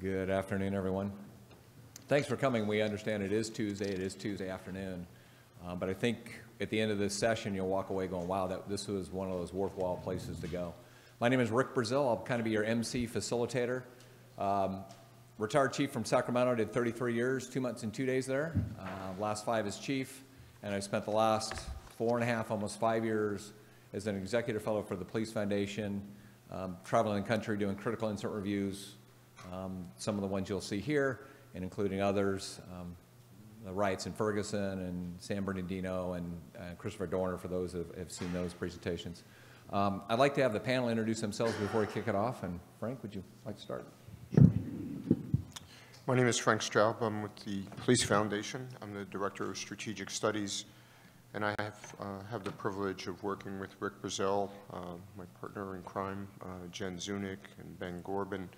Good afternoon, everyone. Thanks for coming. We understand it is Tuesday afternoon, but I think at the end of this session you'll walk away going, wow, this was one of those worthwhile places to go. My name is Rick Brazil. I'll kind of be your MC facilitator. Retired chief from Sacramento, did 33 years, 2 months and 2 days there. Last 5 as chief, and I spent the last 4.5, almost 5 years as an executive fellow for the Police Foundation, traveling the country doing critical incident reviews, some of the ones you'll see here, and including others, the riots in Ferguson and San Bernardino and Christopher Dorner, for those who have seen those presentations. I'd like to have the panel introduce themselves before we kick it off, and Frank, would you like to start? My name is Frank Straub. I'm with the Police Foundation. I'm the Director of Strategic Studies, and I have the privilege of working with Rick Brazil, my partner in crime, Jen Zunick, and Ben Gorbin,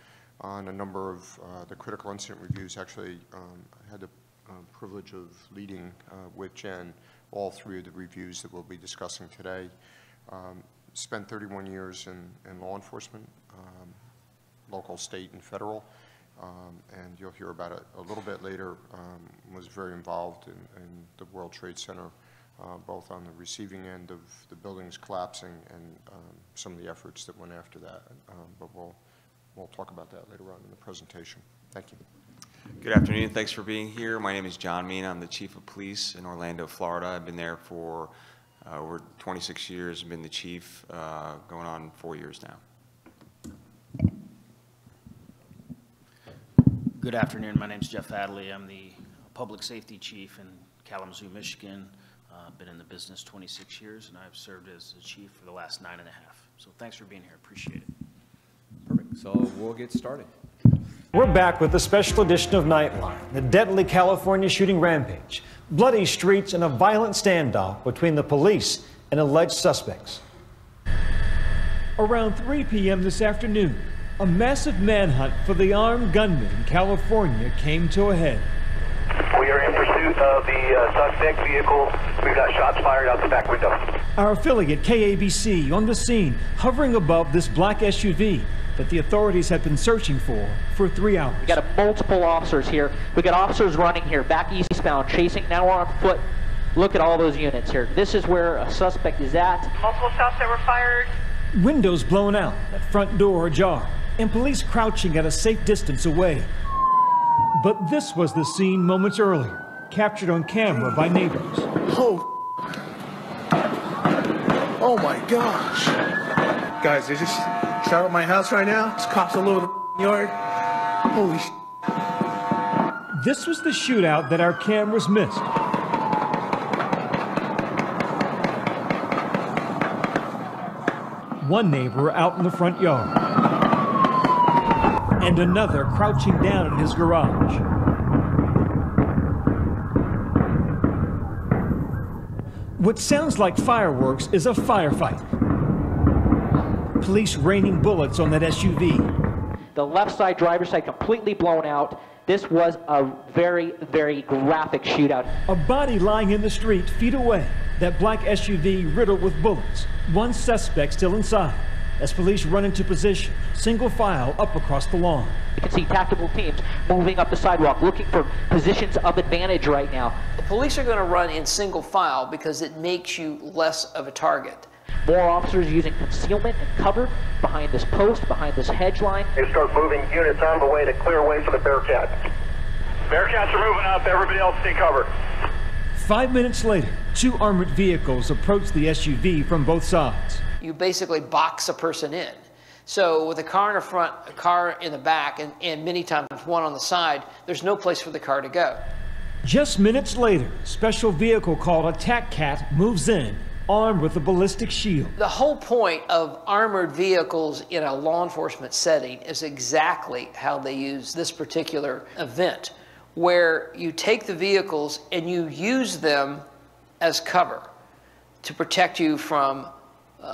on a number of the critical incident reviews. Actually, I had the privilege of leading with Jen all 3 of the reviews that we'll be discussing today. Spent 31 years in law enforcement, local, state, and federal, and you'll hear about it a little bit later. Was very involved in the World Trade Center, both on the receiving end of the buildings collapsing and some of the efforts that went after that, but we'll talk about that later on in the presentation. Thank you. Good afternoon. Thanks for being here. My name is John Mean. I'm the Chief of Police in Orlando, Florida. I've been there for over 26 years. I've been the chief going on 4 years now. Good afternoon. My name is Jeff Adley. I'm the Public Safety Chief in Kalamazoo, Michigan. Been in the business 26 years, and I've served as the chief for the last 9.5. So thanks for being here. Appreciate it. Perfect. So we'll get started. We're back with a special edition of Nightline, the deadly California shooting rampage, bloody streets, and a violent standoff between the police and alleged suspects. Around 3 p.m. this afternoon, a massive manhunt for the armed gunman in California came to a head. We are in pursuit of the suspect vehicle. We've got shots fired out the back window. Our affiliate KABC on the scene, hovering above this black SUV that the authorities have been searching for 3 hours. We got multiple officers here. We got officers running here, back eastbound, chasing. Now we're on foot. Look at all those units here. This is where a suspect is at. Multiple shots that were fired. Windows blown out, that front door ajar, and police crouching at a safe distance away. But this was the scene moments earlier, captured on camera by neighbors. Oh my gosh. Guys, they just shot at my house right now. There's cops all over the yard. Holy sh**. This was the shootout that our cameras missed. One neighbor out in the front yard, and another crouching down in his garage. What sounds like fireworks is a firefight. Police raining bullets on that SUV. The left side, driver's side, completely blown out. This was a very, very graphic shootout. A body lying in the street feet away. That black SUV riddled with bullets. One suspect still inside. As police run into position, single file up across the lawn. You can see tactical teams moving up the sidewalk, looking for positions of advantage right now. The police are going to run in single file because it makes you less of a target. More officers using concealment and cover behind this post, behind this hedge line. They start moving units on the way to clear way for the Bearcats. Bearcats are moving up. Everybody else stay covered. 5 minutes later, 2 armored vehicles approach the SUV from both sides. You basically box a person in. So with a car in the front, a car in the back, and many times one on the side, there's no place for the car to go. Just minutes later, a special vehicle called a TAC Cat moves in, armed with a ballistic shield. The whole point of armored vehicles in a law enforcement setting is exactly how they use this particular event, where you take the vehicles and you use them as cover to protect you from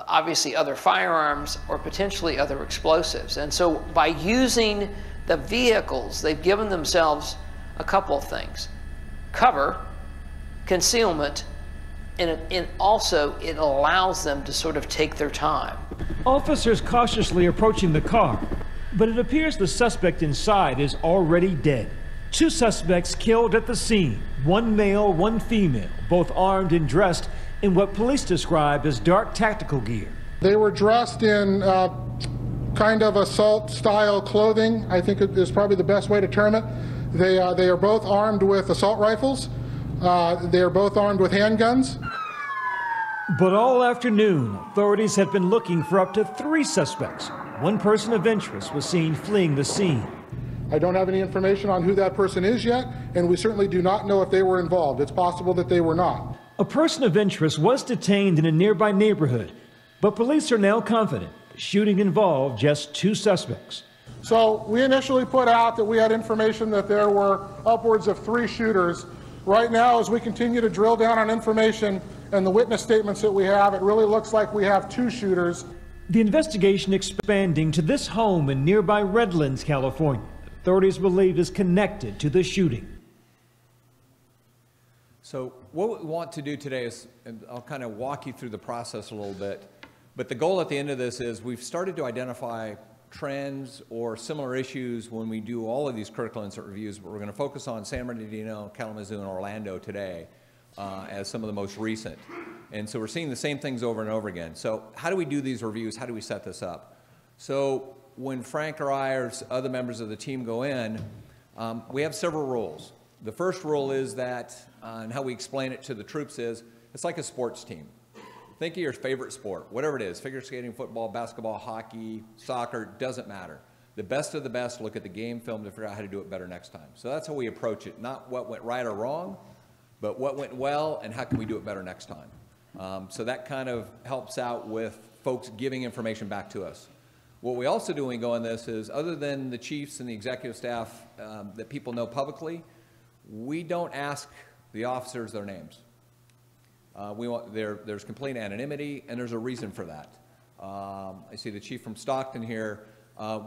obviously other firearms or potentially other explosives. And so by using the vehicles, they've given themselves a couple of things: cover, concealment, and also it allows them to sort of take their time. Officers cautiously approaching the car. But it appears the suspect inside is already dead. 2 suspects killed at the scene, 1 male, 1 female, both armed and dressed in what police describe as dark tactical gear. They were dressed in kind of assault-style clothing, I think is probably the best way to term it. They are both armed with assault rifles. They are both armed with handguns. But all afternoon, authorities have been looking for up to 3 suspects. 1 person of interest was seen fleeing the scene. I don't have any information on who that person is yet, and we certainly do not know if they were involved. It's possible that they were not. A person of interest was detained in a nearby neighborhood, but police are now confident the shooting involved just 2 suspects. So we initially put out that we had information that there were upwards of 3 shooters. Right now, as we continue to drill down on information and the witness statements that we have, it really looks like we have 2 shooters. The investigation expanding to this home in nearby Redlands, California, that authorities believe is connected to the shooting. So what we want to do today is, and I'll kind of walk you through the process a little bit, but the goal at the end of this is we've started to identify trends or similar issues when we do all of these critical incident reviews, but we're going to focus on San Bernardino, Kalamazoo, and Orlando today as some of the most recent. And so we're seeing the same things over and over again. So how do we do these reviews? How do we set this up? So when Frank or I or other members of the team go in, we have several rules. The first rule is that, and how we explain it to the troops is, it's like a sports team. Think of your favorite sport, whatever it is, figure skating, football, basketball, hockey, soccer, doesn't matter. The best of the best look at the game film to figure out how to do it better next time. So that's how we approach it, not what went right or wrong, but what went well and how can we do it better next time. So that kind of helps out with folks giving information back to us. What we also do when we go on this is, other than the chiefs and the executive staff that people know publicly, we don't ask the officers their names. There's complete anonymity, and there's a reason for that. I see the chief from Stockton here.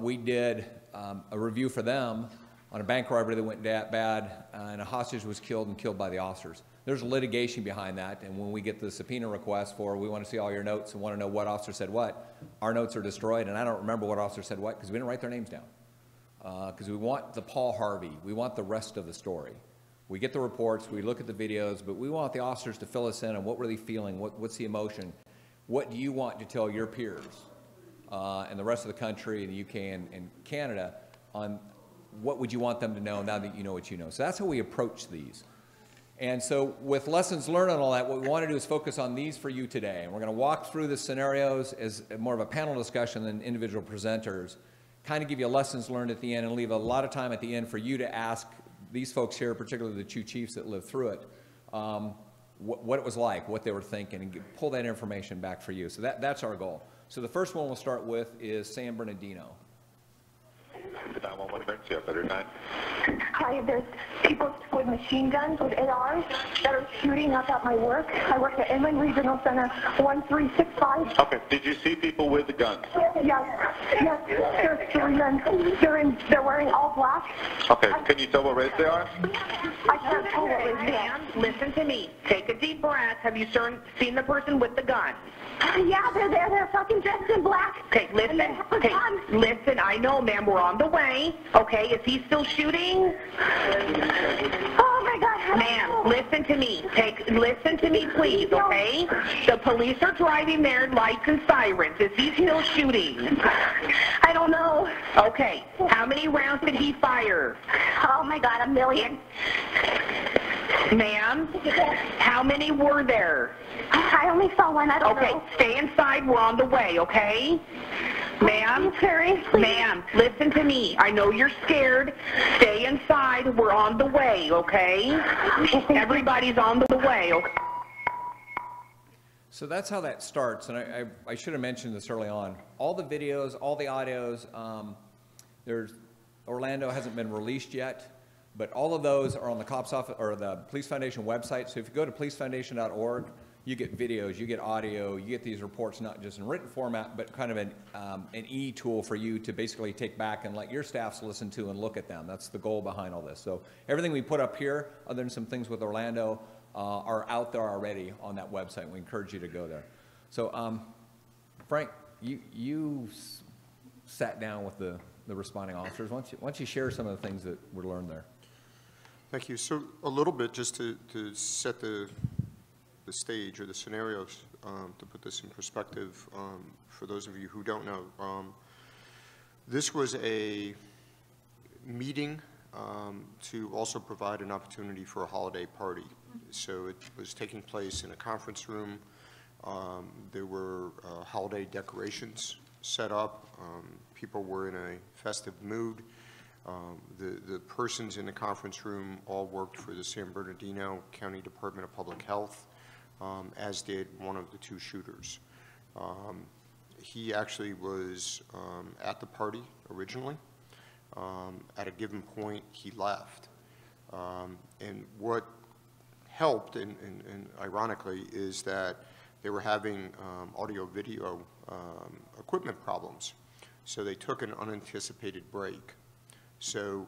We did a review for them on a bank robbery that went bad, and a hostage was killed by the officers. There's litigation behind that, and when we get the subpoena request for, we want to see all your notes and want to know what officer said what, our notes are destroyed, and I don't remember what officer said what because we didn't write their names down. Because we want the Paul Harvey, we want the rest of the story. We get the reports, we look at the videos, but we want the officers to fill us in on what were they feeling, what's the emotion, what do you want to tell your peers and the rest of the country, in the UK and Canada, on what would you want them to know now that you know what you know. So that's how we approach these. And so with lessons learned and all that, what we want to do is focus on these for you today. And we're going to walk through the scenarios as more of a panel discussion than individual presenters, kind of give you lessons learned at the end and leave a lot of time at the end for you to ask these folks here, particularly the 2 chiefs that lived through it, what it was like, what they were thinking, and pull that information back for you. So that's our goal. So the first one we'll start with is San Bernardino. Hi, there's people with machine guns, with ARs, that are shooting up at my work. I work at Inland Regional Center 1365. Okay, did you see people with the guns? Yes, there's 3 men. They're wearing all black. Okay, can you tell what race they are? I can't tell what race they are. Listen to me. Take a deep breath. Have you seen the person with the gun? Yeah, they're there. They're fucking dressed in black. Okay, listen. Okay, listen. I know, ma'am. We're on the way. Okay, is he still shooting? Oh my God. Ma'am, listen to me. Listen to me, please. Okay. The police are driving there, lights and sirens. Is he still shooting? I don't know. Okay. How many rounds did he fire? Oh my God, 1 million. Ma'am, how many were there? I only saw 1. I don't know. Okay, stay inside. We're on the way, okay? Ma'am, ma'am, listen to me. I know you're scared. Stay inside. We're on the way, okay? Everybody's on the way, okay? So that's how that starts, and I should have mentioned this early on. All the videos, all the audios, Orlando hasn't been released yet, but all of those are on the cops office or the Police Foundation website. So if you go to policefoundation.org, you get videos, you get audio, you get these reports not just in written format, but kind of an e-tool for you to basically take back and let your staffs listen to and look at them. That's the goal behind all this. So everything we put up here, other than some things with Orlando, are out there already on that website. We encourage you to go there. So Frank, you sat down with the the responding officers. Why don't you share some of the things that were learned there? Thank you. So a little bit just to set the stage or the scenarios, to put this in perspective for those of you who don't know. This was a meeting to also provide an opportunity for a holiday party. So it was taking place in a conference room. There were holiday decorations set up. People were in a festive mood. The persons in the conference room all worked for the San Bernardino County Department of Public Health, as did one of the two shooters. He actually was at the party originally. At a given point, he left. And what helped, and ironically, is that they were having audio-video equipment problems. So they took an unanticipated break. So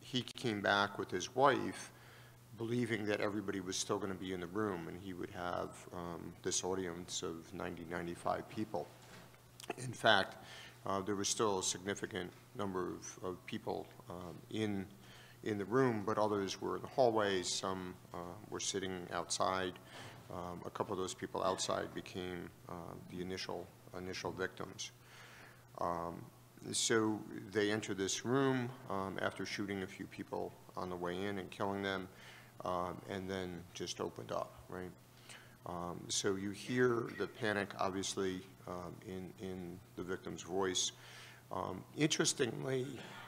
he came back with his wife, believing that everybody was still going to be in the room, and he would have this audience of 90, 95 people. In fact, there was still a significant number of people in the room, but others were in the hallways. Some were sitting outside. A couple of those people outside became the initial victims. So they entered this room after shooting a few people on the way in and killing them, and then just opened up, right? So you hear the panic, obviously, in the victim's voice. Interestingly,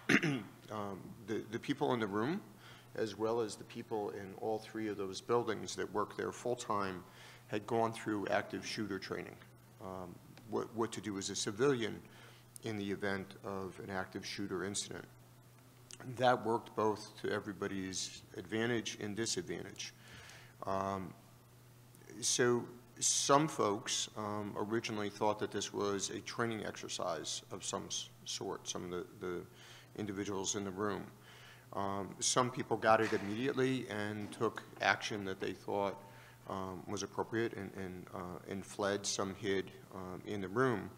the people in the room, as well as the people in all three of those buildings that work there full-time, had gone through active shooter training. What to do as a civilian in the event of an active shooter incident. That worked both to everybody's advantage and disadvantage. So some folks originally thought that this was a training exercise of some sort, some of the individuals in the room. Some people got it immediately and took action that they thought was appropriate and fled. Some hid in the room.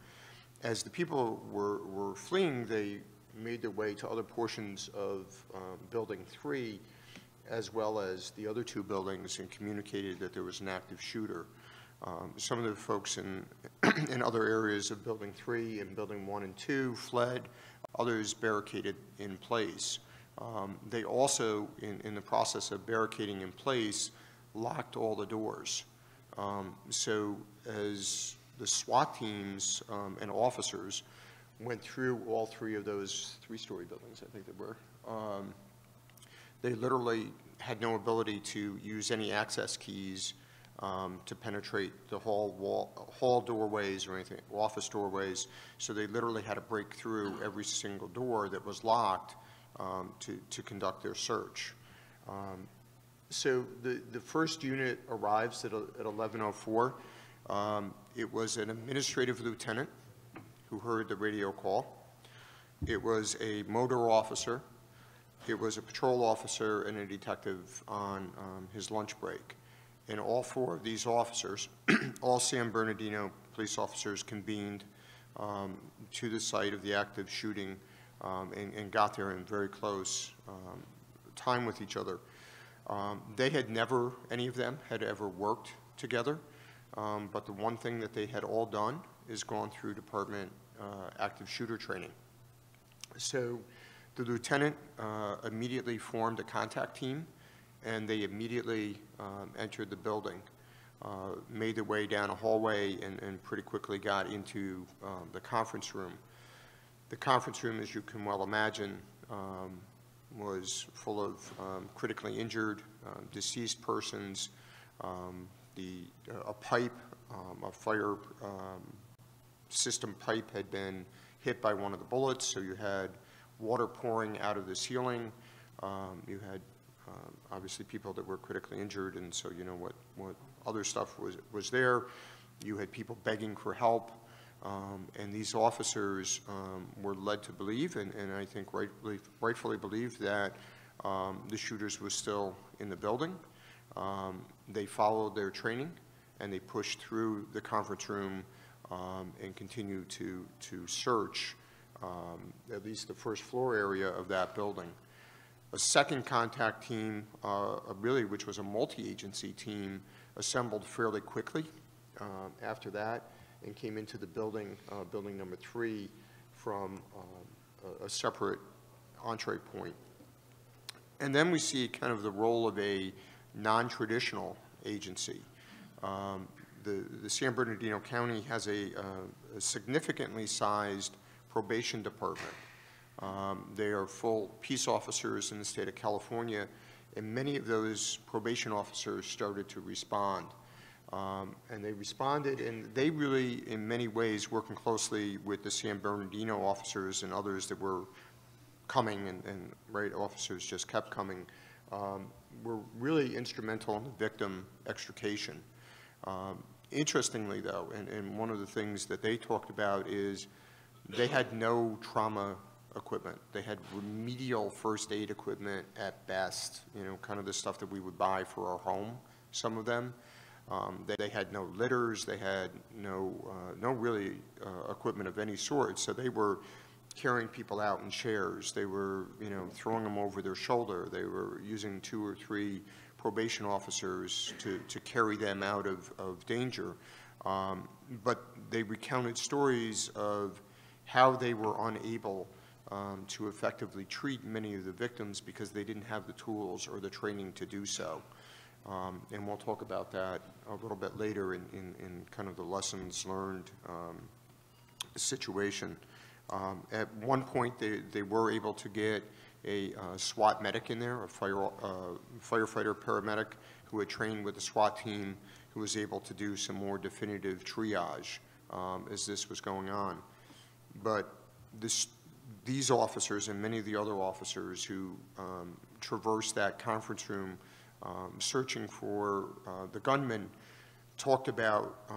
As the people were fleeing, they made their way to other portions of Building 3, as well as the other two buildings, and communicated that there was an active shooter. Some of the folks in other areas of Building 3 and Building 1 and 2 fled. Others barricaded in place. They also, in the process of barricading in place, locked all the doors. So as the SWAT teams and officers went through all three of those three-story buildings, I think they were, they literally had no ability to use any access keys to penetrate the hall doorways or anything, office doorways. So they literally had to break through every single door that was locked to conduct their search. So the first unit arrives at 11:04. It was an administrative lieutenant who heard the radio call. It was a motor officer. It was a patrol officer and a detective on his lunch break. And all four of these officers, all San Bernardino police officers, convened to the site of the active shooting and got there in very close time with each other. They had never, any of them had ever worked together, but the one thing that they had all done is gone through department active shooter training. So the lieutenant immediately formed a contact team, and they immediately entered the building, made their way down a hallway, and pretty quickly got into the conference room. The conference room, as you can well imagine, was full of critically injured, deceased persons. A pipe, a fire system pipe had been hit by one of the bullets, so you had water pouring out of the ceiling. You had obviously people that were critically injured, and so you know what other stuff was there. You had people begging for help, and these officers were led to believe, and I think rightfully believed, that the shooters were still in the building. They followed their training, and they pushed through the conference room and continued to search at least the first floor area of that building. A second contact team, really, which was a multi-agency team, assembled fairly quickly after that and came into the building, building number 3, from a separate entree point. And then we see kind of the role of a non-traditional agency. The San Bernardino County has a significantly sized probation department. They are full peace officers in the state of California, and many of those probation officers started to respond. And they responded, and they really, in many ways, working closely with the San Bernardino officers and others that were coming, and right, officers just kept coming, were really instrumental in the victim extrication. Interestingly, though, and one of the things that they talked about is they had no trauma equipment. They had remedial first aid equipment at best, you know, kind of the stuff that we would buy for our home, some of them. They had no litters. They had no really equipment of any sort. So they were carrying people out in chairs. They were, you know, throwing them over their shoulder. They were using 2 or 3 probation officers to carry them out of danger. But they recounted stories of how they were unable to effectively treat many of the victims because they didn't have the tools or the training to do so. And we'll talk about that a little bit later in kind of the lessons learned situation. At one point, they were able to get a SWAT medic in there, a firefighter paramedic who had trained with the SWAT team, who was able to do some more definitive triage as this was going on. But these officers and many of the other officers who traversed that conference room searching for the gunman talked about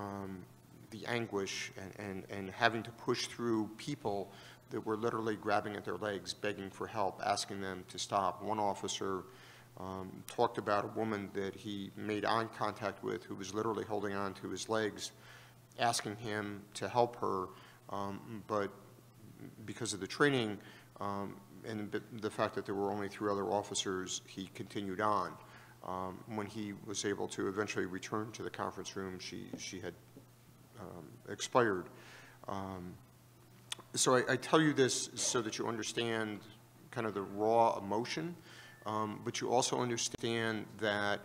the anguish and having to push through people that were literally grabbing at their legs, begging for help, asking them to stop. One officer talked about a woman that he made eye contact with who was literally holding on to his legs, asking him to help her, but because of the training and the fact that there were only 3 other officers, he continued on. When he was able to eventually return to the conference room, she had expired. So I tell you this so that you understand kind of the raw emotion, but you also understand that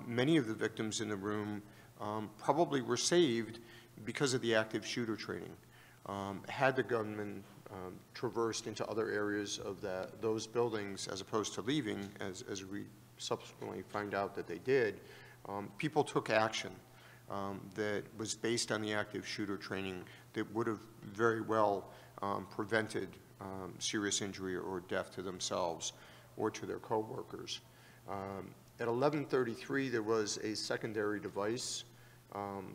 many of the victims in the room probably were saved because of the active shooter training. Had the gunman traversed into other areas of those buildings as opposed to leaving, as we subsequently find out that they did, people took action that was based on the active shooter training that would have very well prevented serious injury or death to themselves or to their coworkers. At 11:33, there was a secondary device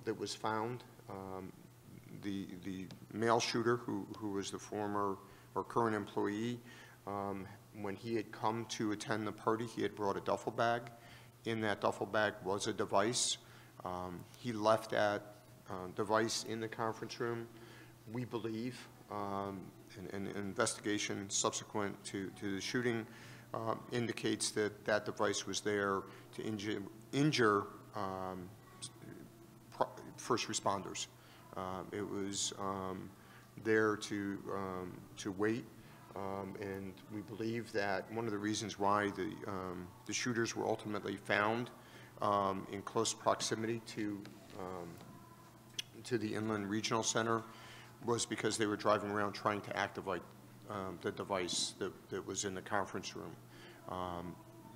that was found. The male shooter, who was the former or current employee, when he had come to attend the party, he had brought a duffel bag. In that duffel bag was a device. He left that device in the conference room. We believe, an investigation subsequent to the shooting indicates that that device was there to injure first responders. It was there to wait, and we believe that one of the reasons why the shooters were ultimately found in close proximity to the Inland Regional Center was because they were driving around trying to activate the device that was in the conference room.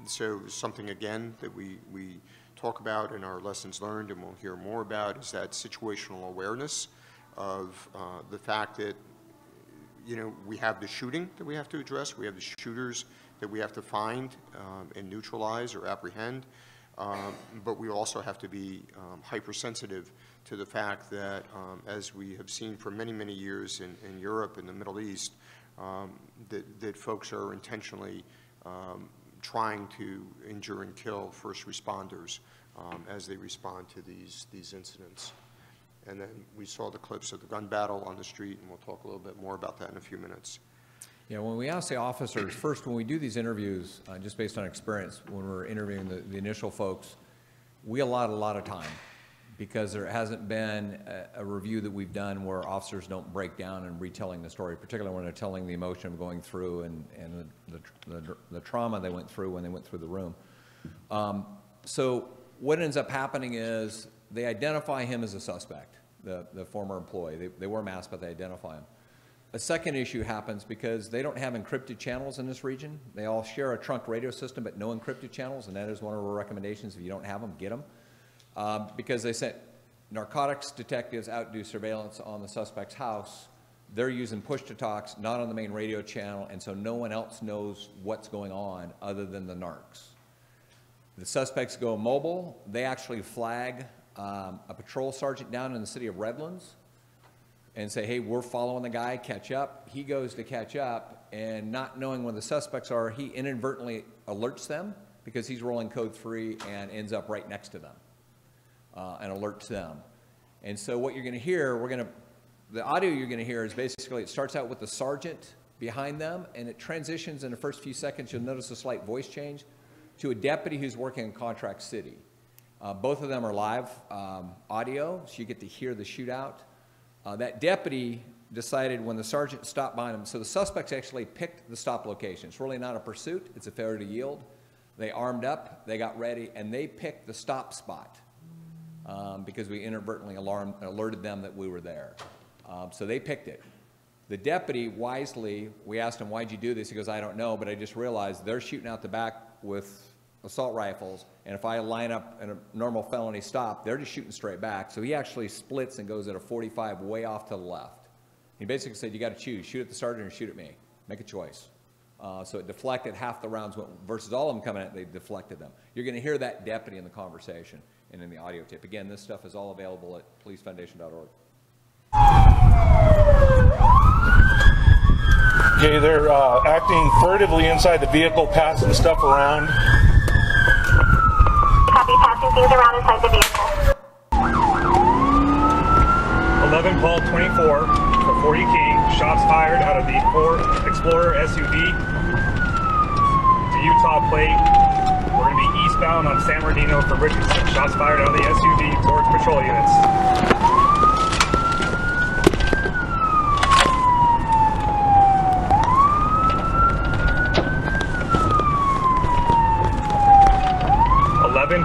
So something, again, that we talk about in our lessons learned and we'll hear more about is that situational awareness of the fact that, you know, we have the shooting that we have to address, we have the shooters that we have to find and neutralize or apprehend, but we also have to be hypersensitive to the fact that, as we have seen for many, many years in Europe and the Middle East, that folks are intentionally trying to injure and kill first responders as they respond to these incidents. And then we saw the clips of the gun battle on the street, and we'll talk a little bit more about that in a few minutes. Yeah, when we ask the officers, first, when we do these interviews, just based on experience, when we're interviewing the initial folks, we allot a lot of time because there hasn't been a review that we've done where officers don't break down and retelling the story, particularly when they're telling the emotion of going through and the trauma they went through when they went through the room. So what ends up happening is they identify him as a suspect, the former employee. They wear masks, but they identify him. A second issue happens because they don't have encrypted channels in this region. They all share a trunk radio system, but no encrypted channels, and that is one of our recommendations. If you don't have them, get them. Because they sent narcotics detectives out to do surveillance on the suspect's house. They're using push-to-talks, not on the main radio channel, and so no one else knows what's going on other than the narcs. The suspects go mobile. They actually flag a patrol sergeant down in the city of Redlands and say, hey, we're following the guy, catch up. He goes to catch up, and not knowing where the suspects are, he inadvertently alerts them because he's rolling code 3 and ends up right next to them and alerts them. And so what you're gonna hear, the audio you're gonna hear is basically, it starts out with the sergeant behind them, and it transitions in the first few seconds. You'll notice a slight voice change to a deputy who's working in Contract City. Both of them are live audio, so you get to hear the shootout. That deputy decided when the sergeant stopped behind him, so the suspects actually picked the stop location. It's really not a pursuit, it's a failure to yield. They armed up, they got ready, and they picked the stop spot because we inadvertently alerted them that we were there. So they picked it. The deputy wisely, we asked him, why'd you do this? He goes, I don't know, but I just realized they're shooting out the back with assault rifles, and if I line up in a normal felony stop, they're just shooting straight back. So he actually splits and goes at a 45 way off to the left. He basically said, you got to choose, shoot at the sergeant or shoot at me. Make a choice. So it deflected half the rounds versus all of them coming at, they deflected them. You're going to hear that deputy in the conversation and in the audio tape. Again, this stuff is all available at policefoundation.org. Okay, they're acting furtively inside the vehicle, passing stuff around. Copy, passing things around inside the vehicle. 11 Paul 24 for 40 King. Shots fired out of the Ford Explorer SUV. It's a Utah plate. We're going to be eastbound on San Bernardino for Richardson. Shots fired out of the SUV towards patrol units.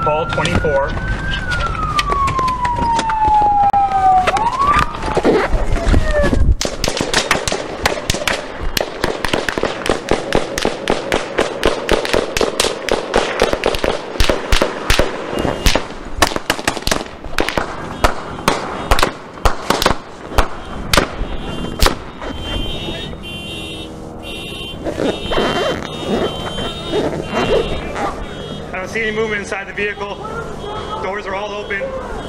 Paul 24. See any movement inside the vehicle. Doors are all open.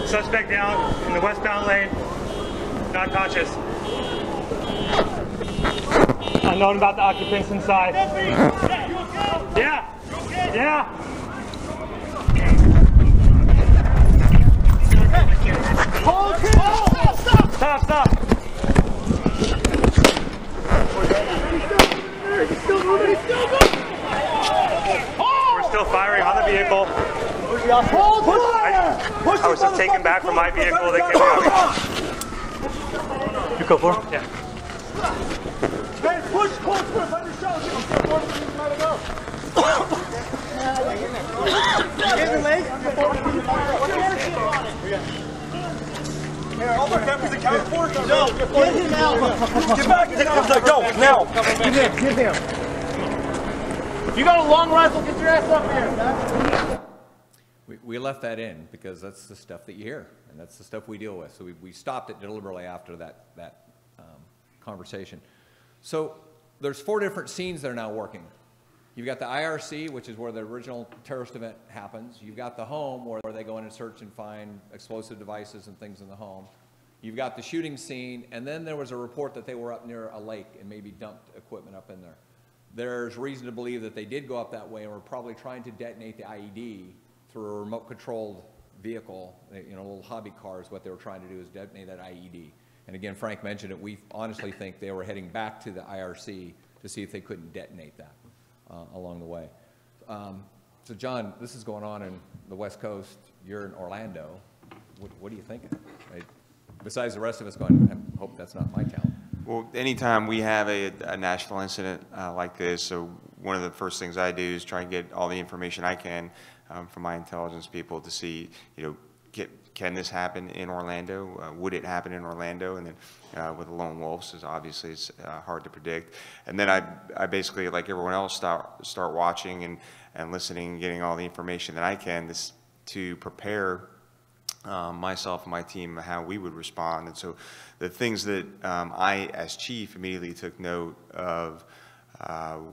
Suspect down in the westbound lane. Not conscious. Unknown about the occupants inside. Yeah. Yeah. Hold. Stop. Stop. He's still moving. Still firing on the vehicle. I was just taken back from my vehicle. They came out. You go for it? Yeah. Hey, push close for us under shot. Here, all the cameras accounted for? No. Get him out. Get back. Go, now. Give him. You got a long rifle, get your ass up here. We left that in because that's the stuff that you hear, and that's the stuff we deal with. So we stopped it deliberately after that conversation. So there's 4 different scenes that are now working. You've got the IRC, which is where the original terrorist event happens. You've got the home, where they go in and search and find explosive devices and things in the home. You've got the shooting scene, and then there was a report that they were up near a lake and maybe dumped equipment up in there. There's reason to believe that they did go up that way and were probably trying to detonate the IED through a remote-controlled vehicle, you know, a little hobby car is what they were trying to do, is detonate that IED. And again, Frank mentioned it, we honestly think they were heading back to the IRC to see if they couldn't detonate that along the way. So John, this is going on in the West Coast, you're in Orlando, what are you thinking? Right? Besides the rest of us going, I hope that's not my town. Well, anytime we have a national incident like this, so one of the first things I do is try and get all the information I can from my intelligence people to see, you know, can this happen in Orlando? Would it happen in Orlando? And then with the lone wolves, is obviously it's hard to predict. And then I basically, like everyone else, start watching and listening and getting all the information that I can to prepare myself and my team how we would respond. And so the things that I, as chief, immediately took note of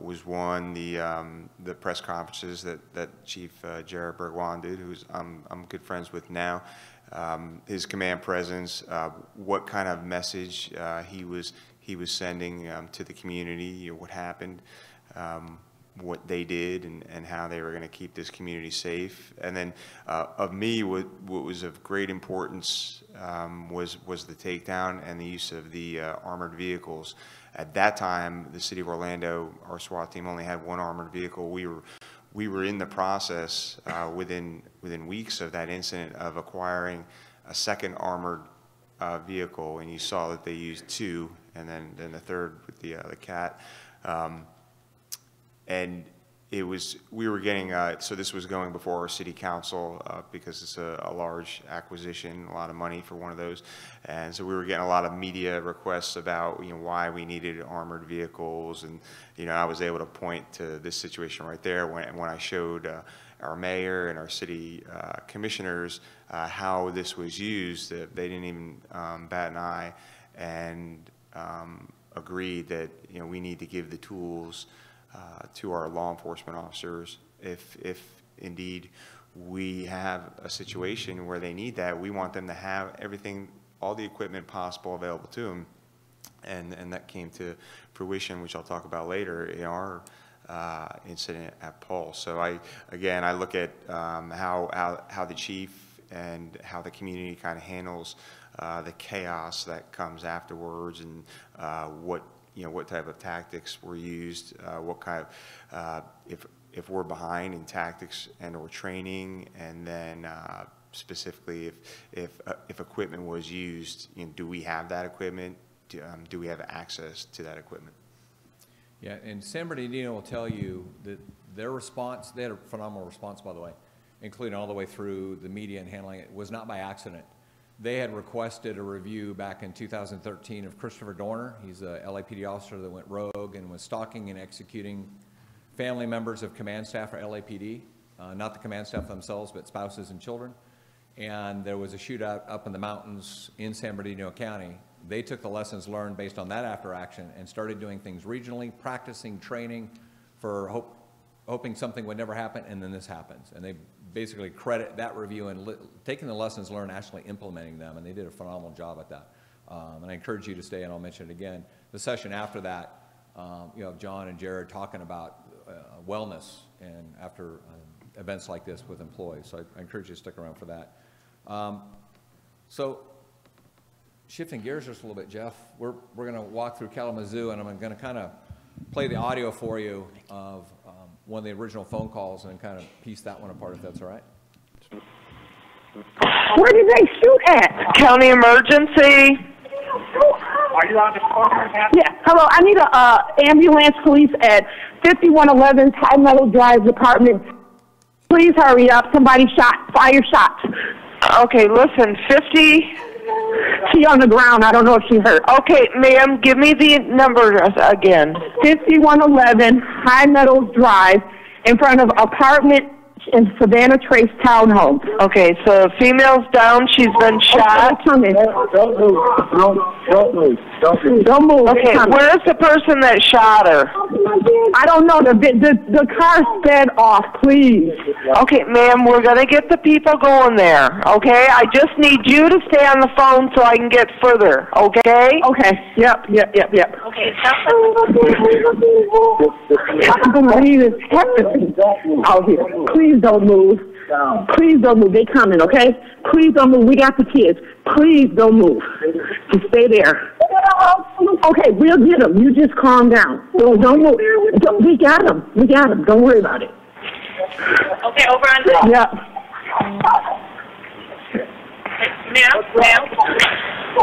was one, the press conferences that Chief Jared Bergwan did, who's I'm good friends with now. His command presence, what kind of message he was sending to the community, you know, what happened, what they did, and how they were going to keep this community safe. And then of me, what was of great importance was the takedown and the use of the armored vehicles. At that time, the city of Orlando, our SWAT team only had one armored vehicle. We were in the process within weeks of that incident of acquiring a second armored vehicle, and you saw that they used two, and then the third with the CAT. And we were getting, so this was going before our city council because it's a large acquisition, a lot of money for one of those. And so we were getting a lot of media requests about, you know, why we needed armored vehicles. And, you know, I was able to point to this situation right there when I showed our mayor and our city commissioners how this was used. They didn't even bat an eye, and agreed that, you know, we need to give the tools to our law enforcement officers. If indeed we have a situation where they need that, we want them to have everything, all the equipment possible available to them. And that came to fruition, which I'll talk about later in our incident at Pulse. So I look at how the chief and how the community kind of handles the chaos that comes afterwards, and what type of tactics were used, what kind of, if we're behind in tactics and or training, and then specifically if equipment was used, you know, do we have that equipment? Do we have access to that equipment? Yeah, and San Bernardino will tell you that their response, they had a phenomenal response, by the way, including all the way through the media and handling it, was not by accident. They had requested a review back in 2013 of Christopher Dorner. He's a LAPD officer that went rogue and was stalking and executing family members of command staff for LAPD, not the command staff themselves, but spouses and children. And there was a shootout up in the mountains in San Bernardino County. They took the lessons learned based on that after action and started doing things regionally, practicing, training for hoping something would never happen, and then this happens. And they basically credit that review and taking the lessons learned, actually implementing them, and they did a phenomenal job at that. And I encourage you to stay, and I'll mention it again. The session after that, you know, John and Jared talking about wellness and after events like this with employees. So I encourage you to stick around for that. So shifting gears just a little bit, Jeff, we're going to walk through Kalamazoo, and I'm going to kind of play the audio for you of one of the original phone calls and kind of piece that one apart, if that's all right. Where did they shoot at? County emergency. Are you on the phone? Yeah. Hello. I need a ambulance, police at 5111 High Meadow Drive, Department. Please hurry up. Somebody fire shots. Okay. Listen. 50. She on the ground. I don't know if she hurt. Okay, ma'am, give me the number again. 5111 High Meadows Drive, in front of apartment in Savannah Trace Townhome. Okay, so female's down. She's been shot. Don't move. Don't move. Don't move. Okay, where's the person that shot her? I don't know. The car sped off, please. Okay, ma'am, we're going to get the people going there, okay? I just need you to stay on the phone so I can get further, okay? Okay, yep. Okay, I can't believe it's happening out here. Please don't move. Please don't move. They coming, okay? Please don't move. We got the kids. Please don't move. Just stay there. Okay, we'll get them. You just calm down. Don't move. We got them. We got them. Don't worry about it. Okay, over on the... Yeah. Ma'am?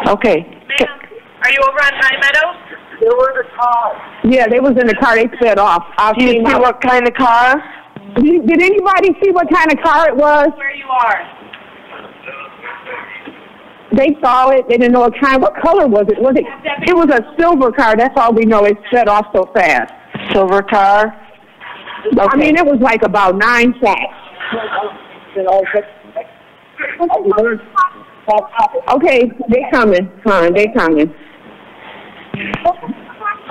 Okay. Ma'am, are you over on High Meadows? They were in the car. Yeah, they was in the car. They sped off. Do you see what kind of car? Did anybody see what kind of car it was? Where you are? They saw it. They didn't know what kind. What color was it? It was a silver car. That's all we know. It sped off so fast. Silver car? Okay. I mean, it was like about 9 shots. Okay, they coming. Fine, they coming.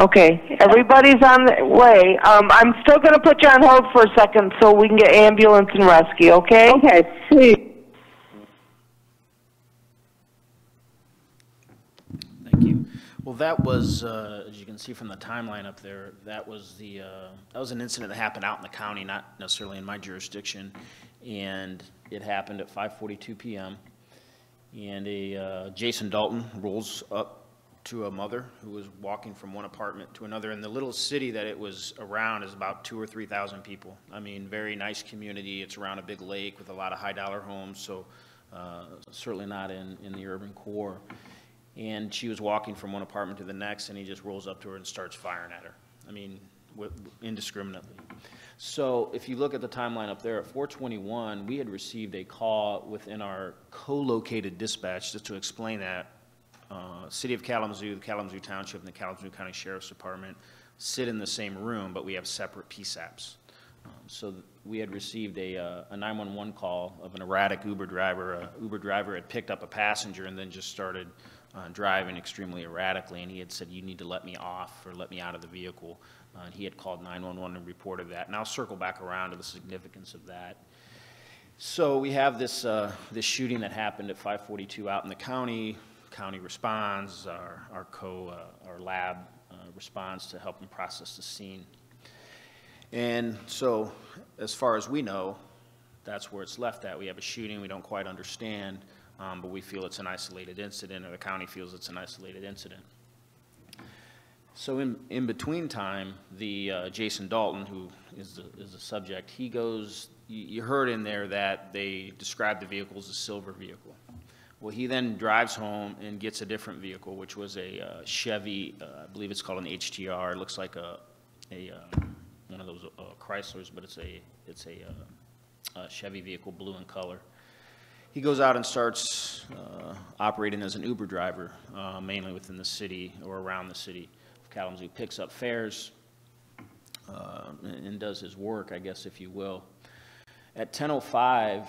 Okay, everybody's on the way. I'm still going to put you on hold for a second so we can get ambulance and rescue, okay? Okay, please. Thank you. Well, that was, as you can see from the timeline up there, that was an incident that happened out in the county, not necessarily in my jurisdiction, and it happened at 5:42 p.m. And Jason Dalton rolls up to a mother who was walking from one apartment to another. And the little city that it was around is about 2,000 or 3,000 people. I mean, very nice community. It's around a big lake with a lot of high-dollar homes, so certainly not in the urban core. And she was walking from one apartment to the next, and he just rolls up to her and starts firing at her. I mean, indiscriminately. So if you look at the timeline up there, at 4:21, we had received a call within our co-located dispatch, just to explain that. City of Kalamazoo, the Kalamazoo Township, and the Kalamazoo County Sheriff's Department sit in the same room, but we have separate PSAPs. So we had received a 911 call of an erratic Uber driver. Uber driver had picked up a passenger and then just started driving extremely erratically, and he had said, "You need to let me off or let me out of the vehicle." And he had called 911 and reported that. And I'll circle back around to the significance of that. So we have this shooting that happened at 5:42 out in the county. County responds, our lab responds to help them process the scene. And so, as far as we know, that's where it's left at. We have a shooting we don't quite understand, but we feel it's an isolated incident, or the county feels it's an isolated incident. So in between time, the Jason Dalton, who is the subject, he goes, you heard in there that they described the vehicle as a silver vehicle. Well, he then drives home and gets a different vehicle, which was a Chevy, I believe it's called an HTR. It looks like one of those Chryslers, but it's a Chevy vehicle, blue in color. He goes out and starts operating as an Uber driver, mainly within the city or around the city of Kalamazoo. Picks up fares and does his work, I guess, if you will. At 10:05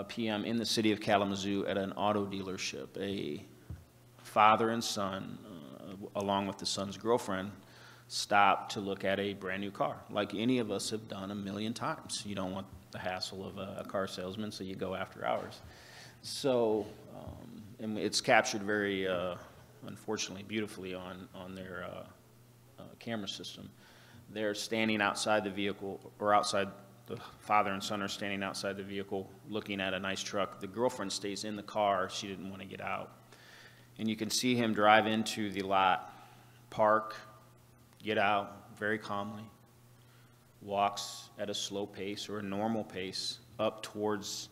p.m. in the city of Kalamazoo at an auto dealership, a father and son, along with the son's girlfriend, stopped to look at a brand new car, like any of us have done a million times. You don't want the hassle of a car salesman, so you go after hours. So, and it's captured very, unfortunately, beautifully on their camera system. They're standing outside the vehicle, or outside. The father and son are standing outside the vehicle looking at a nice truck. The girlfriend stays in the car. She didn't want to get out. And you can see him drive into the lot, park, get out very calmly, walks at a slow pace or a normal pace up towards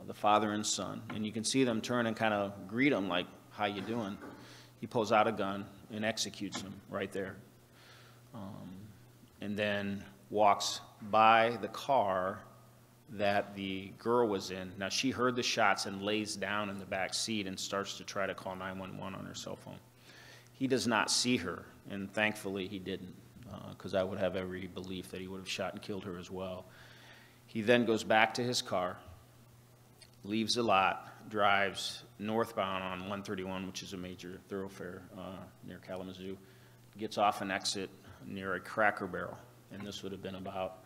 the father and son. And you can see them turn and kind of greet him like, "How you doing?" He pulls out a gun and executes him right there. And then walks by the car that the girl was in. Now, she heard the shots and lays down in the back seat and starts to try to call 911 on her cell phone. He does not see her, and thankfully he didn't, because I would have every belief that he would have shot and killed her as well. He then goes back to his car, leaves the lot, drives northbound on 131, which is a major thoroughfare near Kalamazoo, gets off an exit near a Cracker Barrel. And this would have been about,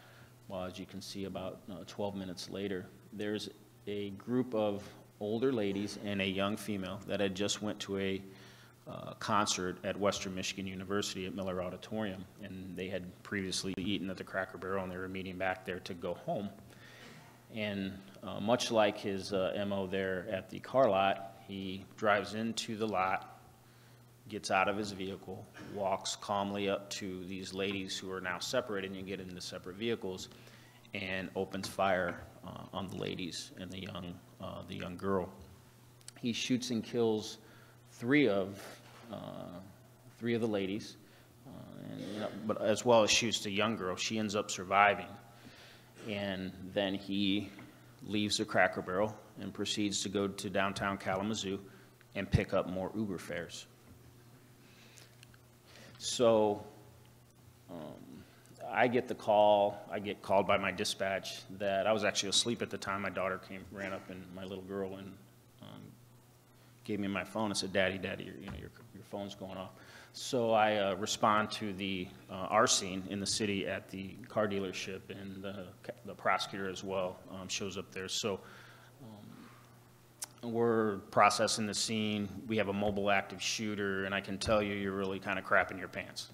well, as you can see, about 12 minutes later. There's a group of older ladies and a young female that had just went to a concert at Western Michigan University at Miller Auditorium, and they had previously eaten at the Cracker Barrel, and they were meeting back there to go home. And much like his MO there at the car lot, he drives into the lot, gets out of his vehicle, walks calmly up to these ladies who are now separated, and you get into separate vehicles, and opens fire on the ladies and the young girl. He shoots and kills three of the ladies, but as well as shoots the young girl. She ends up surviving. And then he leaves the Cracker Barrel and proceeds to go to downtown Kalamazoo and pick up more Uber fares. So I get called by my dispatch that I was actually asleep at the time. My daughter ran up, and my little girl, and gave me my phone and said, Daddy, your phone's going off. So I respond to our scene in the city at the car dealership, and the prosecutor as well shows up there. So we're processing the scene. We have a mobile active shooter, and I can tell you, you're really kind of crapping your pants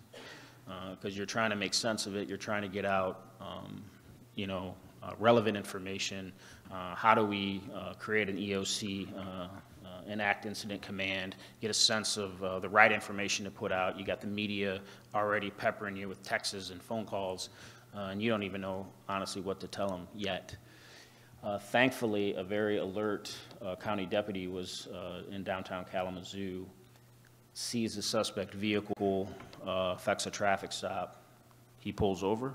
because you're trying to make sense of it. You're trying to get out, relevant information. How do we create an EOC? Enact incident command, get a sense of the right information to put out. You got the media already peppering you with texts and phone calls, and you don't even know, honestly, what to tell them yet. Thankfully, a very alert county deputy was in downtown Kalamazoo, sees the suspect vehicle, effects a traffic stop. He pulls over.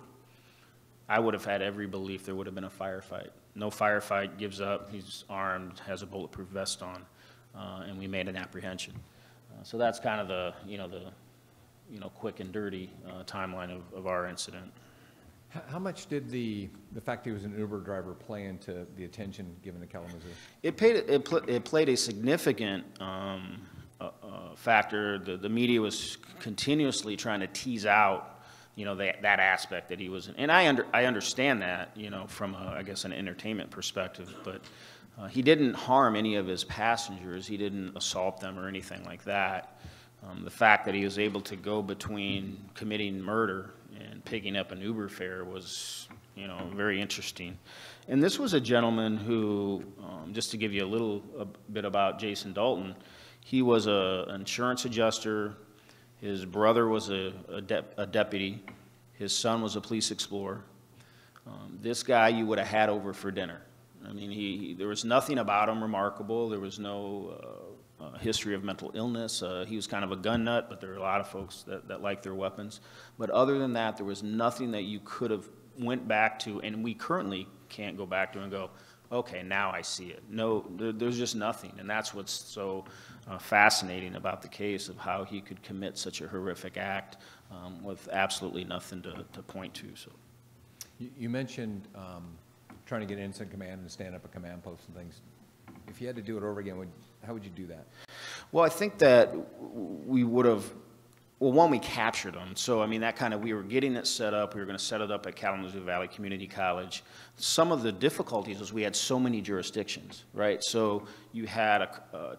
I would have had every belief there would have been a firefight. No firefight, gives up, he's armed, has a bulletproof vest on. And we made an apprehension. So that's kind of the quick and dirty timeline of our incident. How much did the fact he was an Uber driver play into the attention given to Kalamazoo? It played a significant factor. The media was continuously trying to tease out, that aspect that he was in. And I understand that, from I guess an entertainment perspective, but he didn't harm any of his passengers. He didn't assault them or anything like that. The fact that he was able to go between committing murder and picking up an Uber fare was, very interesting. And this was a gentleman who, just to give you a bit about Jason Dalton, he was an insurance adjuster. His brother was a deputy. His son was a police explorer. This guy you would have had over for dinner. I mean, there was nothing about him remarkable. There was no history of mental illness. He was kind of a gun nut, but there are a lot of folks that like their weapons. But other than that, there was nothing that you could have went back to, and we currently can't go back to and go, okay, now I see it. No, there's just nothing. And that's what's so fascinating about the case of how he could commit such a horrific act with absolutely nothing to point to. So, you mentioned trying to get incident command and stand up a command post and things. If you had to do it over again, how would you do that? Well, I think that we would have, one, we captured them. So, I mean, we were getting it set up. We were going to set it up at Kalamazoo Valley Community College. Some of the difficulties was we had so many jurisdictions, right? So you had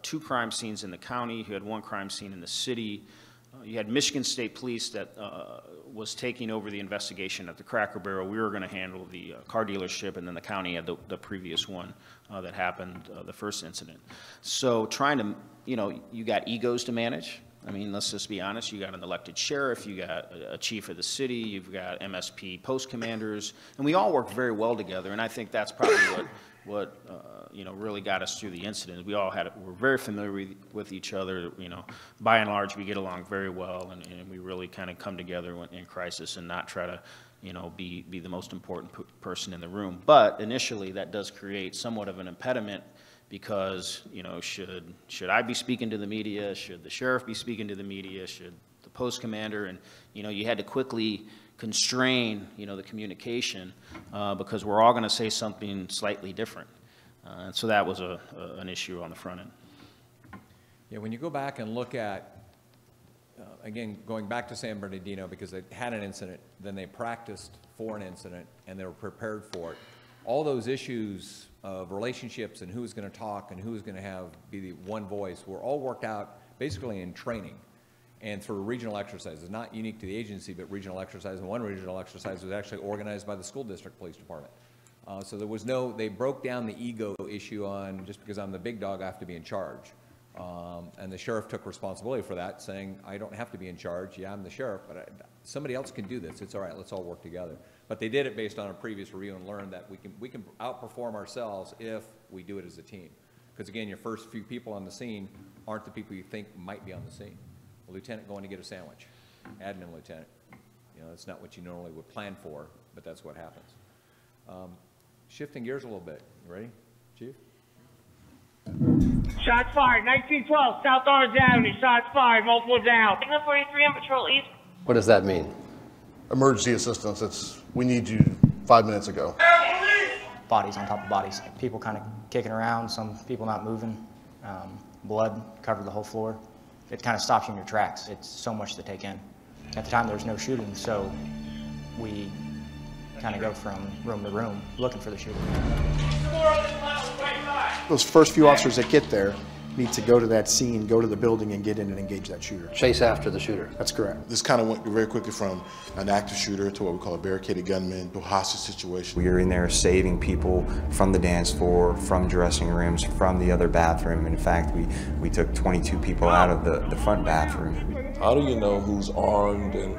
2 crime scenes in the county. You had 1 crime scene in the city. You had Michigan State Police that was taking over the investigation at the Cracker Barrel. We were going to handle the car dealership, and then the county had the previous one that happened, the first incident. So trying to, you got egos to manage. I mean, let's just be honest. You got an elected sheriff, you got a chief of the city, you've got MSP post commanders, and we all worked very well together. And I think that's probably what really got us through the incident. We're very familiar with each other. By and large, we get along very well, and we really kind of come together in crisis and not try to, be the most important person in the room. But initially, that does create somewhat of an impediment because, should I be speaking to the media? Should the sheriff be speaking to the media? Should the post commander? And, you had to quickly constrain, the communication because we're all going to say something slightly different. And so that was an issue on the front end. Yeah, when you go back and look at, again, going back to San Bernardino, because they had an incident, then they practiced for an incident, and they were prepared for it. All those issues of relationships and who's going to talk and who's going to be the one voice were all worked out basically in training and through regional exercises, not unique to the agency, but regional exercise. And one regional exercise was actually organized by the school district police department. So there was no, they broke down the ego issue on just because I'm the big dog, I have to be in charge. And the sheriff took responsibility for that, saying, I don't have to be in charge. Yeah, I'm the sheriff, but somebody else can do this. It's all right, let's all work together. But they did it based on a previous review and learned that we can outperform ourselves if we do it as a team. Because again, your first few people on the scene aren't the people you think might be on the scene. A lieutenant going to get a sandwich, admin lieutenant. You know, that's not what you normally would plan for, but that's what happens. Shifting gears a little bit. You ready, Chief? Shots fired. 1912, South Orange Avenue. Shots fired. Multiple down. Signal 43 on patrol east. What does that mean? Emergency assistance. We need you 5 minutes ago. Bodies on top of bodies. People kind of kicking around, some people not moving. Blood covered the whole floor. It kind of stops you in your tracks. It's so much to take in. At the time, there was no shooting, so we kind of go from room to room looking for the shooter. Those first few officers that get there need to go to that scene, go to the building, and get in and engage that shooter. Chase after the shooter. That's correct. This kind of went very quickly from an active shooter to what we call a barricaded gunman to a hostage situation. We were in there saving people from the dance floor, from dressing rooms, from the other bathroom. In fact, we took 22 people out of the front bathroom. How do you know who's armed and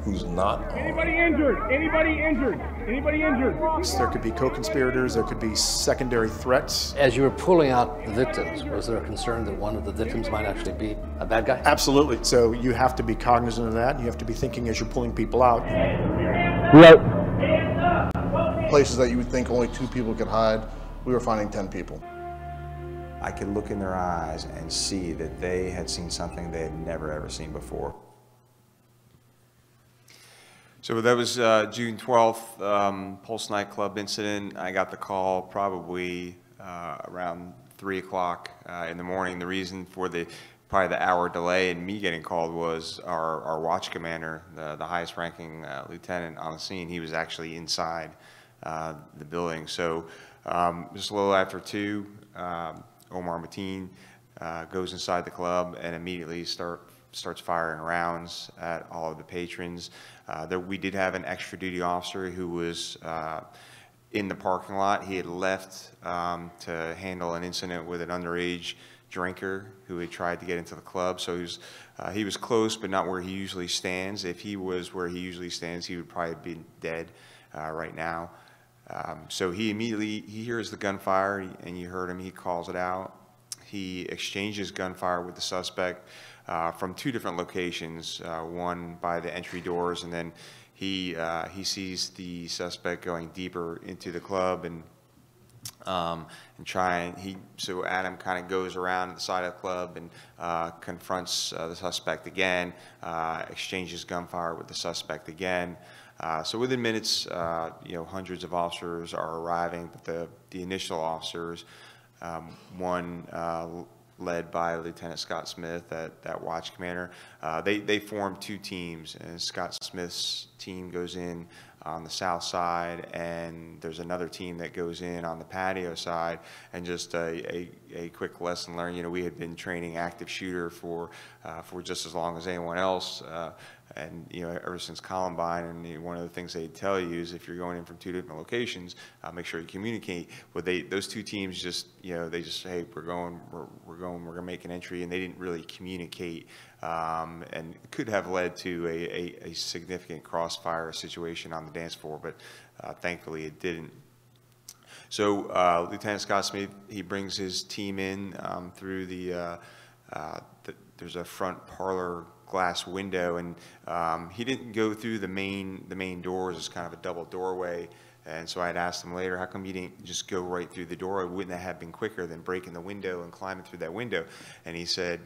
who's not armed? Anybody injured? Anybody injured? Anybody injured? There could be co-conspirators, there could be secondary threats. As you were pulling out the victims, was there a concern that one of the victims might actually be a bad guy? Absolutely. So you have to be cognizant of that, and you have to be thinking as you're pulling people out. Places that you would think only 2 people could hide, we were finding 10 people. I could look in their eyes and see that they had seen something they had never ever seen before. So that was June 12th, Pulse nightclub incident. I got the call probably around 3 o'clock in the morning. The reason for probably the hour delay in me getting called was our watch commander, the highest ranking lieutenant on the scene. He was actually inside the building. So just a little after 2, Omar Mateen goes inside the club and immediately starts firing rounds at all of the patrons. We did have an extra duty officer who was in the parking lot. He had left to handle an incident with an underage drinker who had tried to get into the club. So he was close, but not where he usually stands. If he was where he usually stands, he would probably be dead right now. So he hears the gunfire, and you heard him, he calls it out. He exchanges gunfire with the suspect from 2 different locations, one by the entry doors, and then he sees the suspect going deeper into the club so Adam kind of goes around the side of the club and confronts the suspect again, exchanges gunfire with the suspect again. So within minutes, hundreds of officers are arriving, but the initial officers, one led by Lieutenant Scott Smith, that watch commander, they form 2 teams, and Scott Smith's team goes in on the south side, and there's another team that goes in on the patio side. And just a quick lesson learned, we had been training active shooter for just as long as anyone else, and ever since Columbine. And one of the things they tell you is if you're going in from 2 different locations, make sure you communicate. Well, those 2 teams they just say, hey, we're gonna make an entry, and they didn't really communicate, and it could have led to a significant crossfire situation on the dance floor, but thankfully it didn't. So Lieutenant Scott Smith, he brings his team in through there's a front parlor glass window, and he didn't go through the main doors. It's kind of a double doorway. And so I had asked him later, how come you didn't just go right through the door? Wouldn't that have been quicker than breaking the window and climbing through that window? And he said,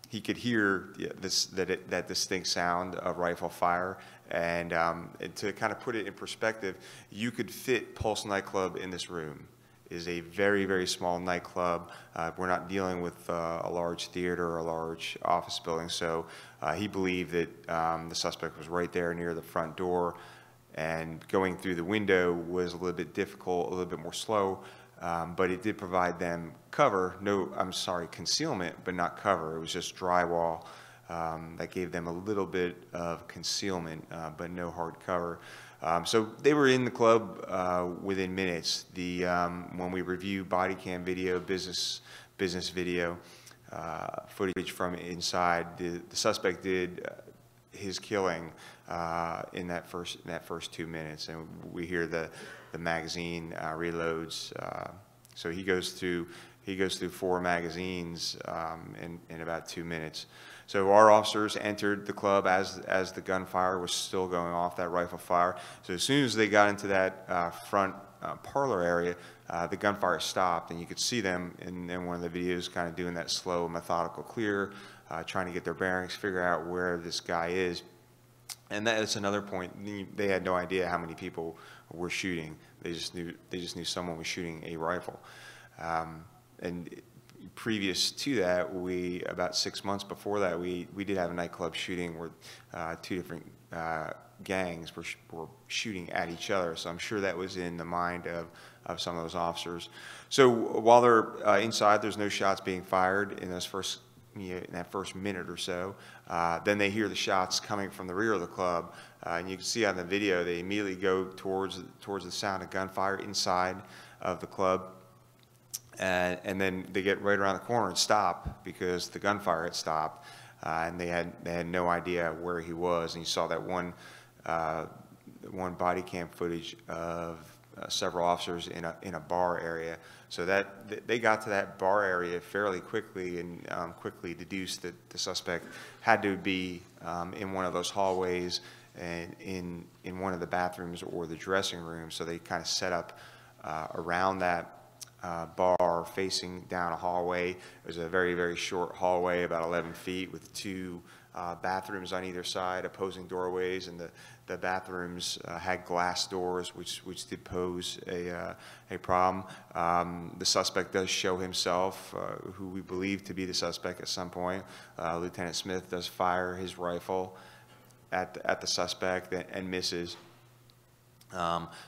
he could hear that distinct sound of rifle fire. And to kind of put it in perspective, you could fit Pulse nightclub in this room. It is a very, very small nightclub. We're not dealing with a large theater or a large office building. So he believed that the suspect was right there near the front door, and going through the window was a little bit difficult, a little bit more slow, but it did provide them cover. Concealment, but not cover. It was just drywall that gave them a little bit of concealment, but no hard cover. So they were in the club within minutes. When we review body cam video, business video, footage from inside, the suspect did his killing in that first 2 minutes, and we hear the magazine reloads. So he goes through 4 magazines in about 2 minutes. So our officers entered the club as the gunfire was still going off, that rifle fire. So as soon as they got into that front parlor area, the gunfire stopped, and you could see them in one of the videos kind of doing that slow, methodical clear, trying to get their bearings, figure out where this guy is. And that's another point. They had no idea how many people were shooting. They just knew someone was shooting a rifle. And previous to that, about 6 months before that, we did have a nightclub shooting where 2 different gangs were shooting at each other. So I'm sure that was in the mind of some of those officers. So while they're inside, there's no shots being fired in that first minute or so. Then they hear the shots coming from the rear of the club, and you can see on the video they immediately go towards the sound of gunfire inside of the club. And then they get right around the corner and stop because the gunfire had stopped, and they had no idea where he was. And you saw that one body cam footage of several officers in a bar area. So that they got to that bar area fairly quickly, and quickly deduced that the suspect had to be in one of those hallways and in one of the bathrooms or the dressing room. So they kind of set up around that bar facing down a hallway. It was a very, very short hallway, about 11 feet, with 2 bathrooms on either side, opposing doorways, and the bathrooms had glass doors, which did pose a problem. The suspect does show himself, who we believe to be the suspect at some point. Lieutenant Smith does fire his rifle at the suspect and misses.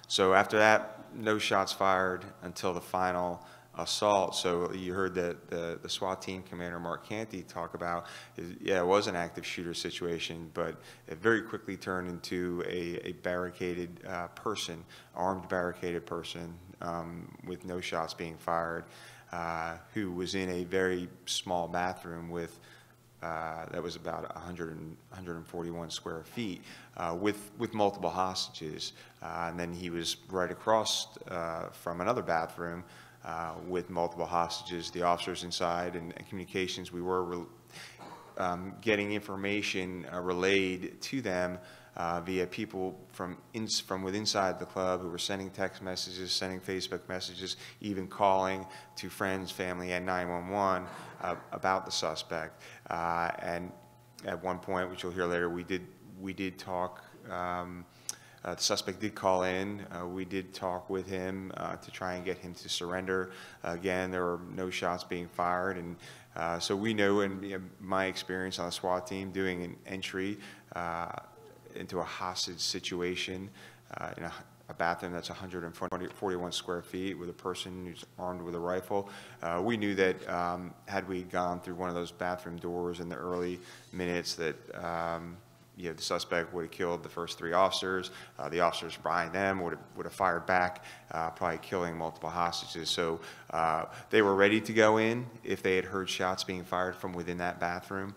So after that, no shots fired until the final assault. So you heard that the SWAT team commander, Mark Canty, talk about, yeah, it was an active shooter situation, but it very quickly turned into a barricaded person, armed barricaded person with no shots being fired, who was in a very small bathroom with that was about 141 square feet, with multiple hostages. And then he was right across from another bathroom with multiple hostages. The officers inside and communications, we were getting information relayed to them via people from within inside the club who were sending text messages, sending Facebook messages, even calling to friends, family, and 911 about the suspect. And at one point, which you'll hear later, we did talk. The suspect did call in. We did talk with him to try and get him to surrender. Again, there were no shots being fired, and so we know, in my experience on the SWAT team, doing an entry into a hostage situation in a bathroom that's 141 square feet with a person who's armed with a rifle. We knew that had we gone through one of those bathroom doors in the early minutes that the suspect would have killed the first 3 officers. The officers behind them would have fired back, probably killing multiple hostages. So they were ready to go in if they had heard shots being fired from within that bathroom.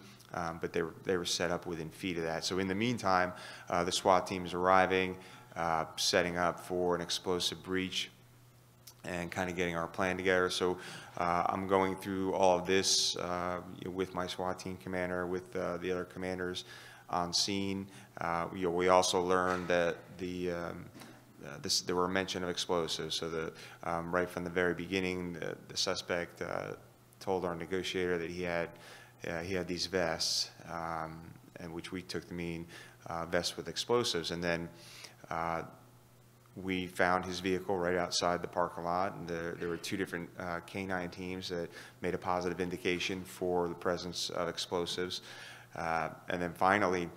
But they were set up within feet of that. So in the meantime, the SWAT team is arriving, setting up for an explosive breach, and kind of getting our plan together. So I'm going through all of this with my SWAT team commander, with the other commanders on scene. We also learned that there were mention of explosives. So right from the very beginning, the suspect told our negotiator that he had these vests, and which we took to mean vests with explosives. And then we found his vehicle right outside the parking lot, and there were 2 different canine teams that made a positive indication for the presence of explosives. And then finally,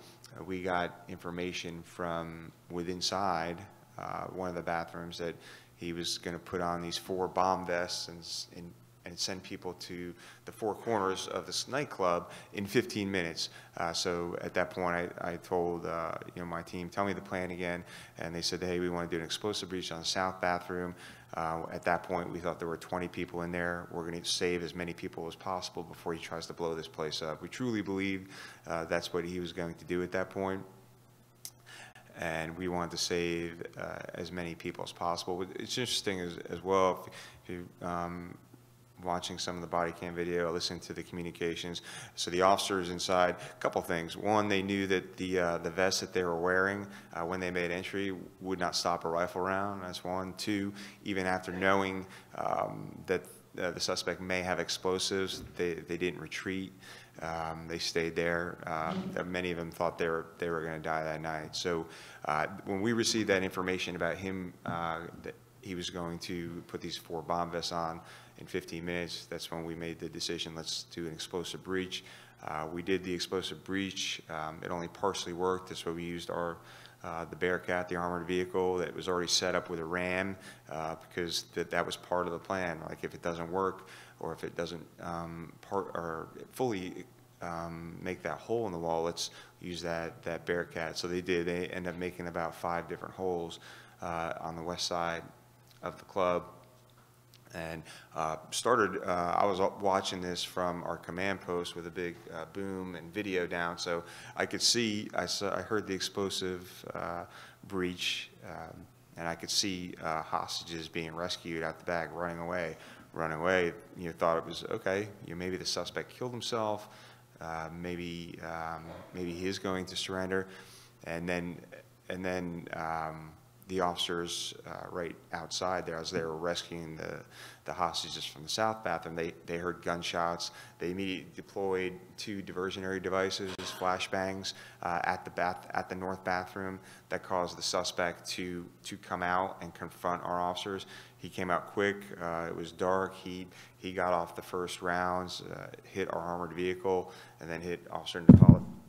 we got information from within inside one of the bathrooms that he was going to put on these 4 bomb vests and send people to the four corners of this nightclub in 15 minutes. So at that point, I told you know, my team, tell me the plan again, and they said, hey, we want to do an explosive breach on the south bathroom. At that point, we thought there were 20 people in there. We're going to save as many people as possible before he tries to blow this place up. We truly believed that's what he was going to do at that point. And we wanted to save as many people as possible. It's interesting as well, if you watching some of the body cam video, listening to the communications. So the officers inside, a couple things. One, they knew that the vest that they were wearing when they made entry would not stop a rifle round. That's one. Two, even after knowing that the suspect may have explosives, they didn't retreat. They stayed there. Many of them thought they were going to die that night. So when we received that information about him, that he was going to put these 4 bomb vests on in 15 minutes, that's when we made the decision, let's do an explosive breach. We did the explosive breach. It only partially worked. That's why we used the Bearcat, the armored vehicle that was already set up with a ram, because that was part of the plan. Like if it doesn't work, or if it doesn't fully make that hole in the wall, let's use that Bearcat. So they did. They ended up making about 5 different holes on the west side of the club. And I was watching this from our command post with a big boom and video down, so I could see, I heard the explosive breach, and I could see hostages being rescued out the back, running away. You thought it was okay. Maybe the suspect killed himself. Maybe he is going to surrender, and then the officers right outside there, as they were rescuing the hostages from the south bathroom, they heard gunshots. They immediately deployed 2 diversionary devices, flashbangs, at the north bathroom that caused the suspect to come out and confront our officers. He came out quick. It was dark. He got off the first rounds, hit our armored vehicle, and then hit Officer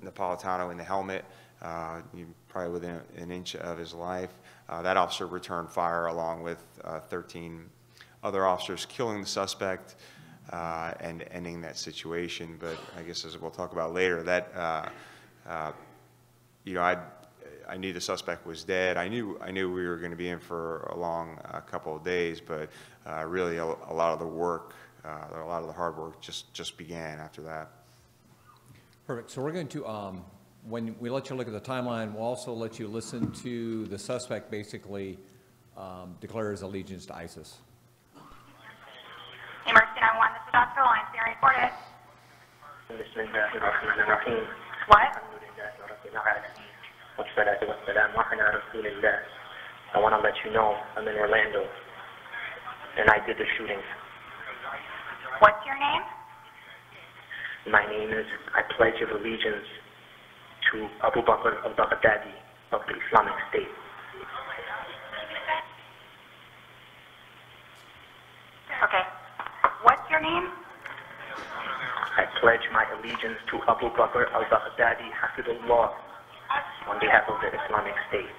Napolitano in the helmet, probably within an inch of his life. That officer returned fire along with 13 other officers, killing the suspect and ending that situation. But I guess, as we'll talk about later, that you know, I knew the suspect was dead. I knew we were going to be in for a long couple of days, but really a lot of the work, a lot of the hard work just began after that. Perfect. So we're going to, when we let you look at the timeline, we'll also let you listen to the suspect basically declare his allegiance to ISIS. Emergency 911, this is Dr. Lawrence, being reported. What? I want to let you know I'm in Orlando, and I did the shooting. What's your name? My name is, I pledge of allegiance to Abu Bakr al-Baghdadi of the Islamic State. Okay. What's your name? I pledge my allegiance to Abu Bakr al-Baghdadi, Hafidullah, on behalf of the Islamic State.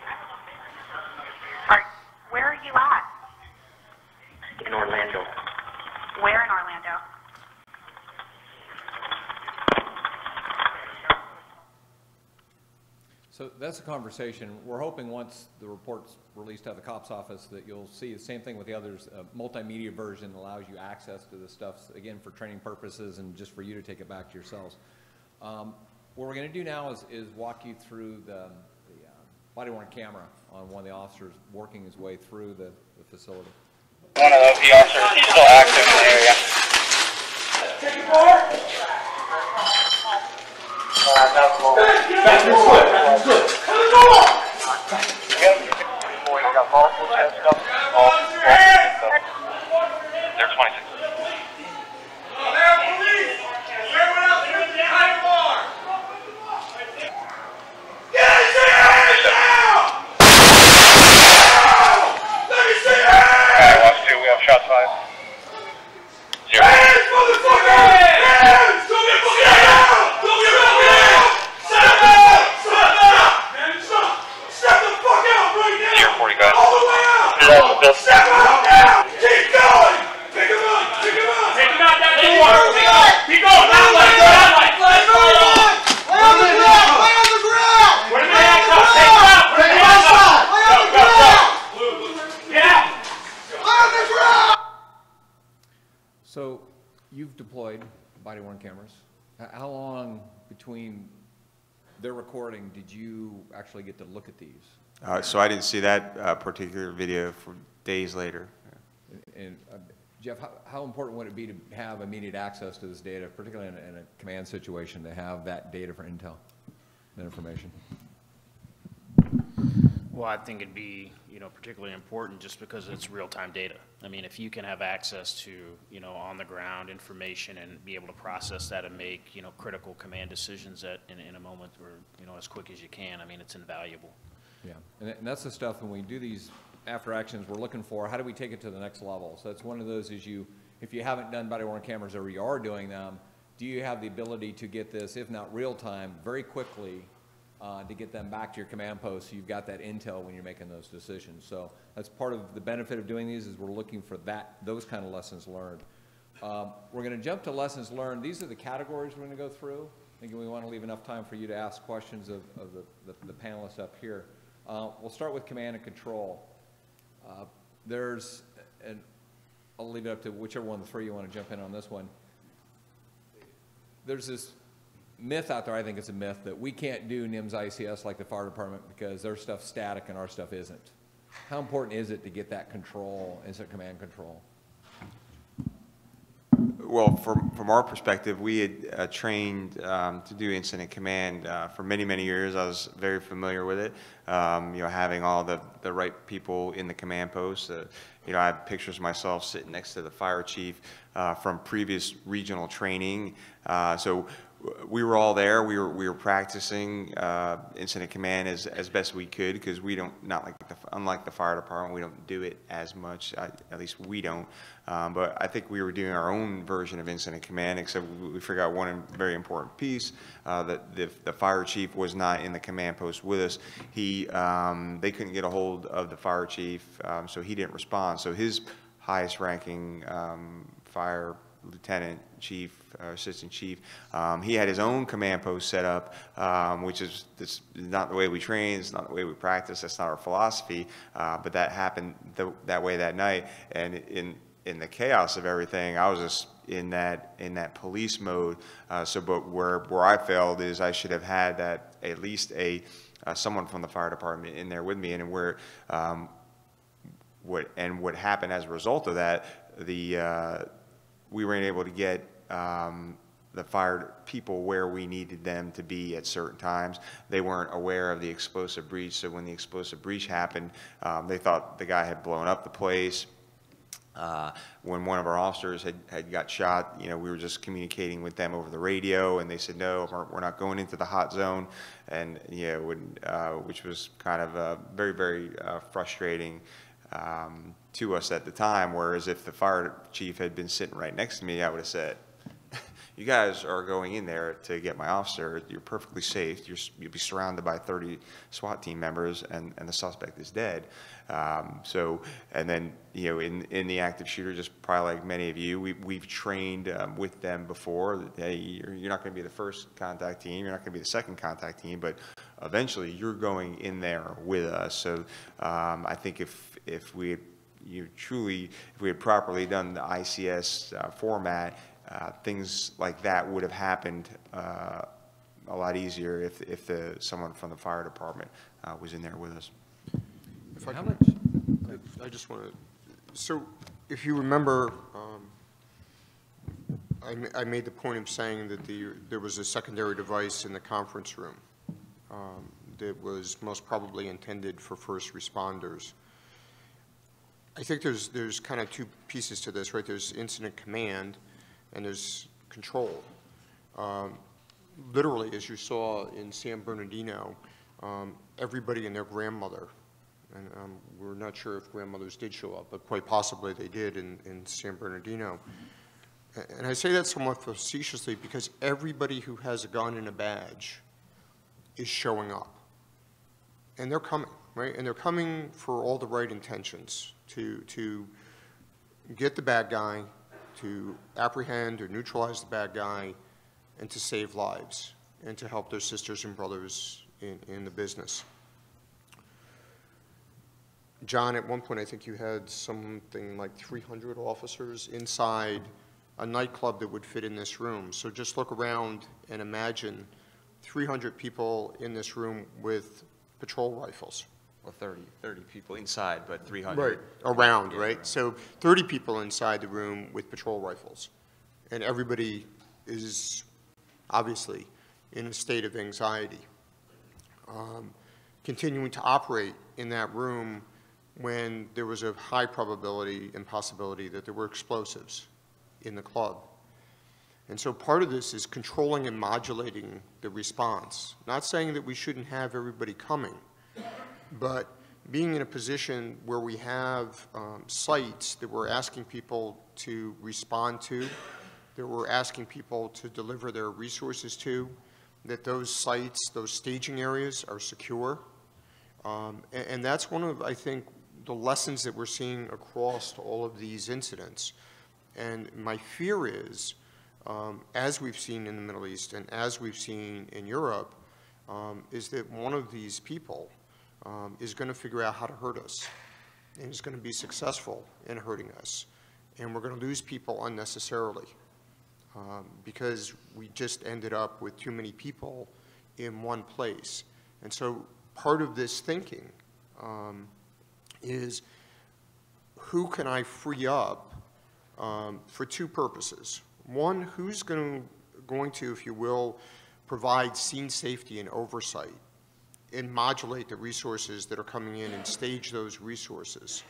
Where are you at? In Orlando. Where in Orlando? So that's a conversation. We're hoping once the report's released out of the COPS office that you'll see the same thing with the others. A multimedia version allows you access to this stuff, again, for training purposes and just for you to take it back to yourselves. What we're going to do now is walk you through the body-worn camera on one of the officers working his way through the facility. One of the officers, he's still active in the area. They're 26. We have shots fired. Zero. So you've deployed body-worn cameras. How long between their recording did you actually get to look at these? So I didn't see that particular video for days later. And Jeff, how important would it be to have immediate access to this data, particularly in a command situation, to have that data for intel, that information? Well, I think it'd be, particularly important just because it's real-time data. I mean, if you can have access to, on-the-ground information and be able to process that and make, critical command decisions in a moment or, as quick as you can, I mean, it's invaluable. Yeah, and that's the stuff when we do these after actions we're looking for, how do we take it to the next level? So that's one of those is if you haven't done body-worn cameras or you are doing them, do you have the ability to get this, if not real-time, very quickly to get them back to your command post so you've got that intel when you're making those decisions. So that's part of the benefit of doing these is we're looking for those kind of lessons learned. We're going to jump to lessons learned. These are the categories we're going to go through. I think we want to leave enough time for you to ask questions of the panelists up here. We'll start with command and control. I'll leave it up to whichever one of the three you want to jump in on this one. There's this myth out there, I think it's a myth, that we can't do NIMS ICS like the fire department because their stuff's static and our stuff isn't. How important is it to get that control, instant command control? Well, from our perspective, we had trained to do incident command for many, many years. I was very familiar with it. Having all the right people in the command post. I have pictures of myself sitting next to the fire chief from previous regional training. So we were all there. We were practicing incident command as best we could because we don't, unlike the fire department, we don't do it as much. At least we don't. But I think we were doing our own version of incident command, except we forgot one very important piece, that the fire chief was not in the command post with us. They couldn't get a hold of the fire chief, so he didn't respond. So his highest ranking fire lieutenant, chief, assistant chief, he had his own command post set up, which is not the way we train, it's not the way we practice, that's not our philosophy, but that happened that way that night. And in the chaos of everything, I was just in that police mode. But where I failed is I should have had that at least someone from the fire department in there with me, and what happened as a result of that, we weren't able to get the fire people where we needed them to be at certain times. They weren't aware of the explosive breach, so when the explosive breach happened, they thought the guy had blown up the place. When one of our officers had got shot, we were just communicating with them over the radio, and they said, no, we're not going into the hot zone, and which was kind of very, very frustrating to us at the time, whereas if the fire chief had been sitting right next to me, I would have said, you guys are going in there to get my officer, you're perfectly safe, you'll be surrounded by 30 SWAT team members, and the suspect is dead. And then, in the active shooter, just probably like many of you, we've trained with them before that, hey, you're not going to be the first contact team, you're not going to be the second contact team, but eventually you're going in there with us. So I think if we had properly done the ICS format, things like that would have happened a lot easier if someone from the fire department was in there with us. If I I just want to, so if you remember, I made the point of saying that there was a secondary device in the conference room that was most probably intended for first responders. I think there's kind of two pieces to this, right? There's incident command and there's control. Literally, as you saw in San Bernardino, everybody and their grandmother, and we're not sure if grandmothers did show up, but quite possibly they did in San Bernardino. And I say that somewhat facetiously because everybody who has a gun and a badge is showing up. And they're coming, right? And they're coming for all the right intentions, to get the bad guy, to apprehend or neutralize the bad guy, and to save lives, and to help their sisters and brothers in the business. John, at one point, I think you had something like 300 officers inside a nightclub that would fit in this room. So just look around and imagine 300 people in this room with patrol rifles. Well, 30 people inside, but 300. Right, around, right? So 30 people inside the room with patrol rifles. And everybody is obviously in a state of anxiety. Continuing to operate in that room when there was a high probability and possibility that there were explosives in the club. And so part of this is controlling and modulating the response. Not saying that we shouldn't have everybody coming, but being in a position where we have sites that we're asking people to respond to, that we're asking people to deliver their resources to, that those sites, those staging areas are secure. And that's one of, I think, the lessons that we're seeing across all of these incidents. And my fear is, as we've seen in the Middle East and as we've seen in Europe, is that one of these people is going to figure out how to hurt us and is going to be successful in hurting us. And we're going to lose people unnecessarily because we just ended up with too many people in one place. And so part of this thinking is who can I free up for two purposes. One, who's going to, if you will, provide scene safety and oversight and modulate the resources that are coming in and stage those resources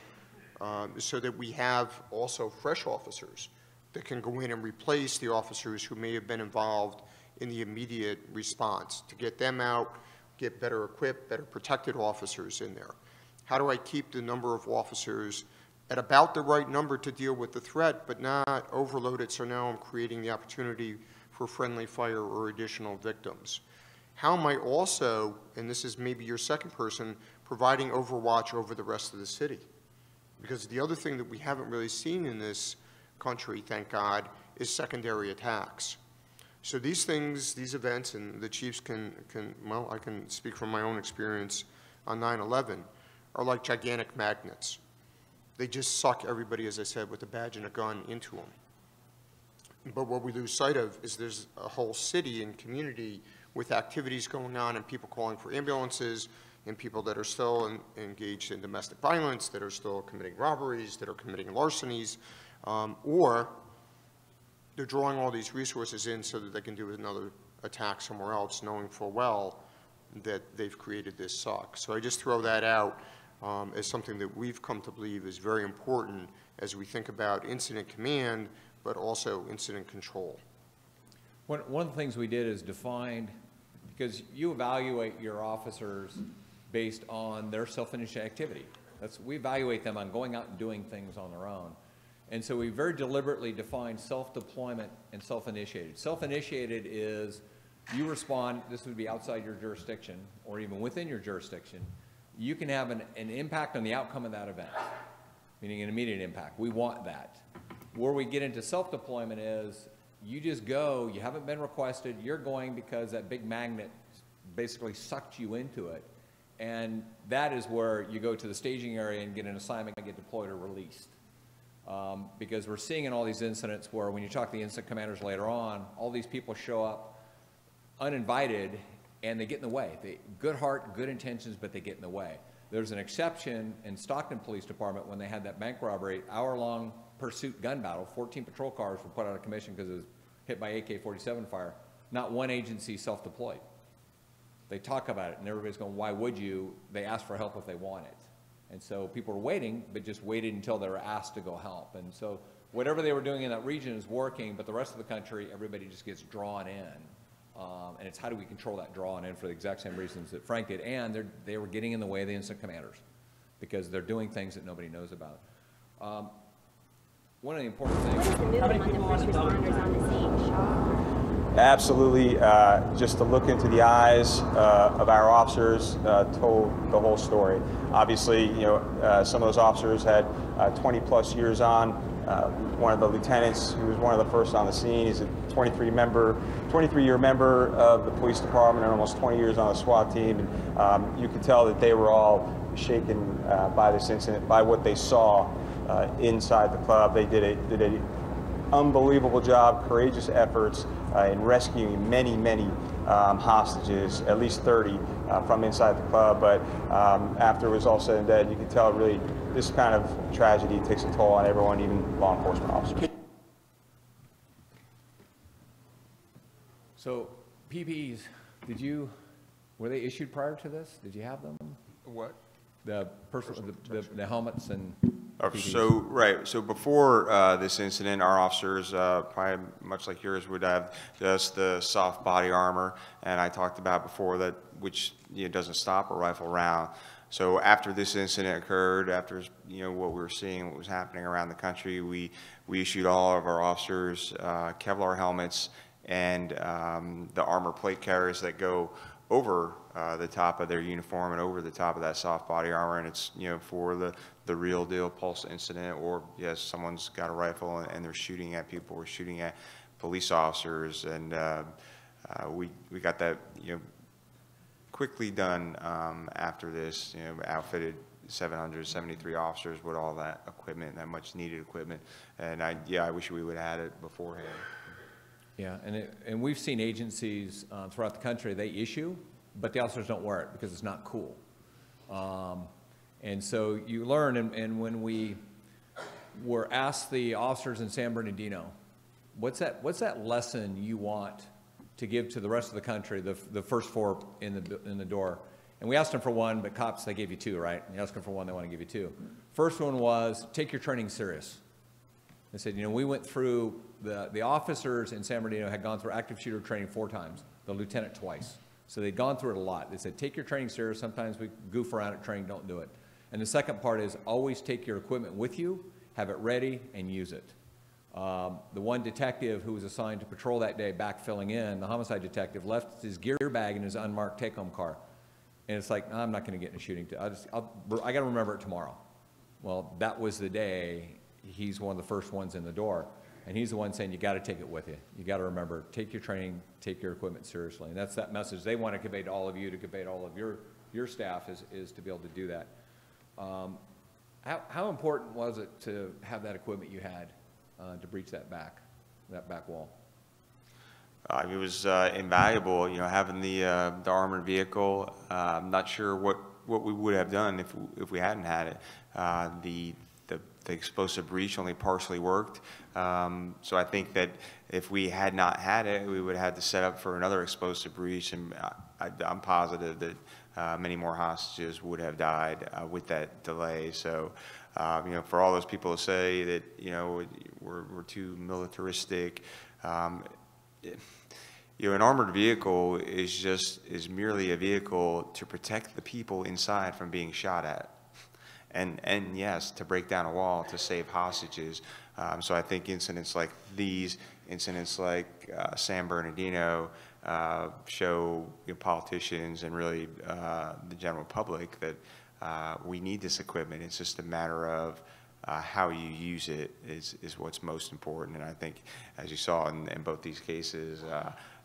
so that we have also fresh officers that can go in and replace the officers who may have been involved in the immediate response, to get them out, get better equipped, better protected officers in there. How do I keep the number of officers at about the right number to deal with the threat, but not overload it so now I'm creating the opportunity for friendly fire or additional victims? How am I also, and this is maybe your second person, providing overwatch over the rest of the city? Because the other thing that we haven't really seen in this country, thank God, is secondary attacks. So these things, these events, and the chiefs well, I can speak from my own experience on 9/11, are like gigantic magnets. They just suck everybody, as I said, with a badge and a gun into them. But what we lose sight of is there's a whole city and community with activities going on and people calling for ambulances and people that are still engaged in domestic violence, that are still committing robberies, that are committing larcenies, or they're drawing all these resources in so that they can do another attack somewhere else, knowing full well that they've created this suck. So I just throw that out as something that we've come to believe is very important as we think about incident command, but also incident control. One of the things we did is defined, because you evaluate your officers based on their self-initiated activity. We evaluate them on going out and doing things on their own. And so we very deliberately defined self-deployment and self-initiated. Self-initiated is you respond, this would be outside your jurisdiction or even within your jurisdiction. You can have an impact on the outcome of that event, meaning an immediate impact. We want that. Where we get into self-deployment is you just go, you haven't been requested, you're going because that big magnet basically sucked you into it. And that is where you go to the staging area and get an assignment and get deployed or released. Because we're seeing in all these incidents where when you talk to the incident commanders later on, all these people show up uninvited and they get in the way. Good heart, good intentions, but they get in the way. There's an exception in Stockton Police Department when they had that bank robbery, hour-long pursuit gun battle. 14 patrol cars were put out of commission because it was hit by AK-47 fire. Not one agency self-deployed. They talk about it, and everybody's going, why would you? They ask for help if they want it. And so people were waiting, but just waited until they were asked to go help. And so whatever they were doing in that region is working, but the rest of the country, everybody just gets drawn in. And it's how do we control that drawn in for the exact same reasons that Frank did. And they were getting in the way of the incident commanders because they're doing things that nobody knows about. One of the important things. What is the mood among the first responders on the scene, Shaw? Absolutely, just to look into the eyes of our officers told the whole story. Obviously, you know, some of those officers had 20-plus years on. One of the lieutenants, who was one of the first on the scene, he's a 23-year member of the police department and almost 20 years on the SWAT team. And you could tell that they were all shaken by this incident, by what they saw inside the club. They did a unbelievable job, courageous efforts in rescuing many, many hostages, at least 30 from inside the club. But after it was all said and done, you could tell really this kind of tragedy takes a toll on everyone, even law enforcement officers. So PPEs, were they issued prior to this? Did you have them? What? The helmets and PPEs. So before this incident, our officers, probably much like yours, would have just the soft body armor, and I talked about before that, which doesn't stop a rifle round. So after this incident occurred, after what we were seeing, what was happening around the country, we issued all of our officers Kevlar helmets and the armor plate carriers that go over the top of their uniform and over the top of that soft body armor, and it's for the real deal pulse incident, or yes, someone's got a rifle and they're shooting at people, or shooting at police officers, and we got that quickly done after this. Outfitted 773 officers with all that equipment, that much needed equipment, and I wish we would have had it beforehand. Yeah, and we've seen agencies throughout the country, they issue, but the officers don't wear it because it's not cool. And so you learn, and when we were asked the officers in San Bernardino, what's that lesson you want to give to the rest of the country, the first four in the door? And we asked them for one, but cops, they gave you two, right? And you ask them for one, they want to give you two. First one was, take your training serious. They said, we went through, the officers in San Bernardino had gone through active shooter training 4 times, the lieutenant twice. So they'd gone through it a lot. They said, take your training serious. Sometimes we goof around at training, don't do it. And the second part is always take your equipment with you, have it ready, and use it. The one detective who was assigned to patrol that day, back filling in, the homicide detective, left his gear bag in his unmarked take-home car. And it's like, no, I'm not going to get in a shooting. I got to remember it tomorrow. Well, that was the day. He's one of the first ones in the door, and he's the one saying, you got to take it with you. You got to remember, take your training, take your equipment seriously. And that's that message they want to convey to all of you, to convey to all of your staff, is to be able to do that. How important was it to have that equipment you had to breach that back wall? It was invaluable, having the armored vehicle. I'm not sure what we would have done if we hadn't had it. The explosive breach only partially worked, so I think that if we had not had it, we would have had to set up for another explosive breach, and I'm positive that many more hostages would have died with that delay. So, for all those people to say that we're too militaristic, an armored vehicle is merely a vehicle to protect the people inside from being shot at. And yes, to break down a wall to save hostages. So I think incidents like these, incidents like San Bernardino, show politicians and really the general public that we need this equipment. It's just a matter of how you use it is what's most important. And I think, as you saw in both these cases,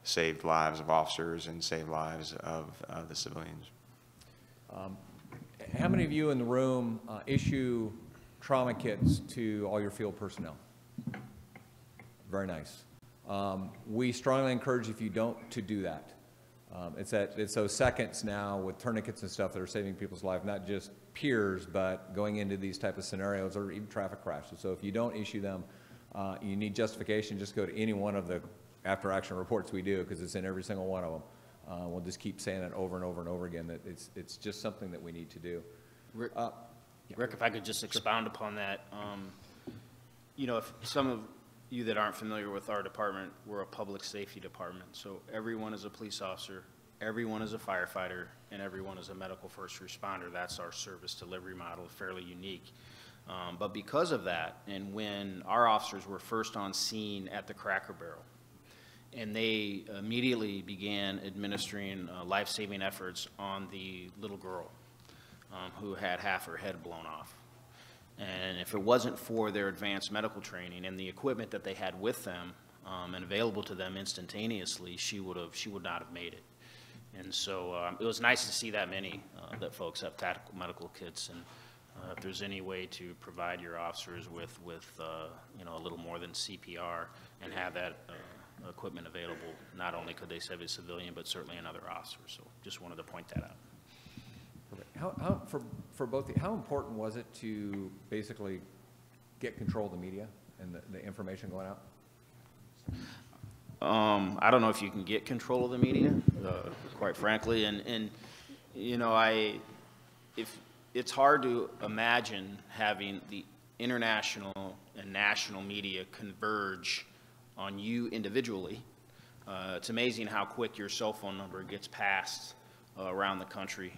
saved lives of officers and saved lives of the civilians. How many of you in the room issue trauma kits to all your field personnel? Very nice. We strongly encourage, if you don't, to do that. It's those seconds now with tourniquets and stuff that are saving people's life, not just peers, but going into these type of scenarios or even traffic crashes. So if you don't issue them, you need justification. Just go to any one of the after-action reports we do, because it's in every single one of them. We'll just keep saying it over and over and over again, that it's just something that we need to do. Rick, if I could just expound upon that. If some of you that aren't familiar with our department, we're a public safety department. So everyone is a police officer, everyone is a firefighter, and everyone is a medical first responder. That's our service delivery model, fairly unique. But because of that, and when our officers were first on scene at the Cracker Barrel, and they immediately began administering life-saving efforts on the little girl who had half her head blown off. And if it wasn't for their advanced medical training and the equipment that they had with them and available to them instantaneously, she would not have made it. And so it was nice to see that many that folks have tactical medical kits, and if there's any way to provide your officers with you know, a little more than CPR and have that equipment available, not only could they save a civilian, but certainly another officer. So just wanted to point that out. How, for both, how important was it to basically get control of the media and the information going out? I don't know if you can get control of the media, quite frankly, and you know, if it's hard to imagine having the international and national media converge on you individually. It's amazing how quick your cell phone number gets passed around the country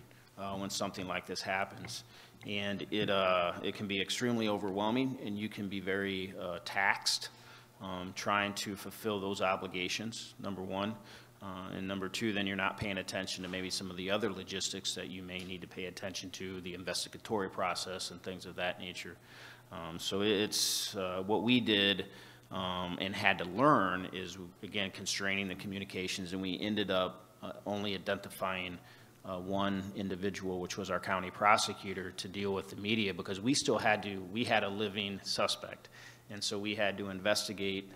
when something like this happens, and it can be extremely overwhelming, and you can be very taxed trying to fulfill those obligations, number one. And number two, then you're not paying attention to maybe some of the other logistics that you may need to pay attention to, the investigatory process and things of that nature. So it's what we did and had to learn is, again, constraining the communications, and we ended up only identifying one individual, which was our county prosecutor, to deal with the media, because we still had to, we had a living suspect, and so we had to investigate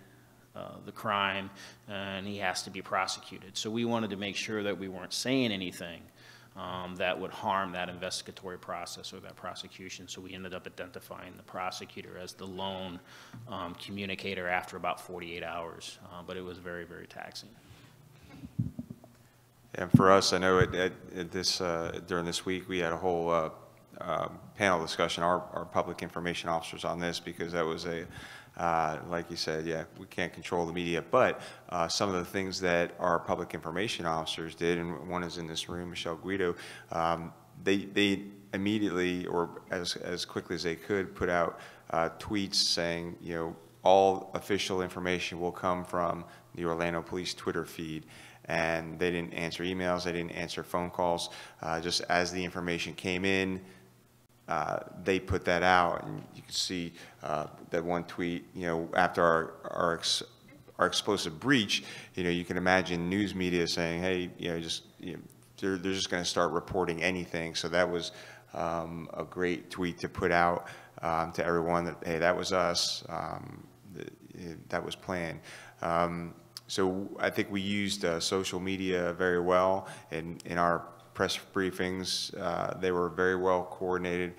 the crime, and he has to be prosecuted. So we wanted to make sure that we weren't saying anything that would harm that investigatory process or that prosecution. So we ended up identifying the prosecutor as the lone communicator after about 48 hours, but it was very, very taxing. And for us, I know during this week we had a whole panel discussion, our public information officers, on this, because that was a like you said, yeah, we can't control the media, but some of the things that our public information officers did, and one is in this room, Michelle Guido, they immediately, or as quickly as they could, put out tweets saying, you know, all official information will come from the Orlando Police Twitter feed. And they didn't answer emails, they didn't answer phone calls. Just as the information came in, they put that out, and you can see that one tweet, you know, after our explosive breach, you know, you can imagine news media saying, hey, you know, just, you know, they're just going to start reporting anything. So that was a great tweet to put out to everyone that, hey, that was us, that was planned. So I think we used social media very well in our press briefings. They were very well coordinated.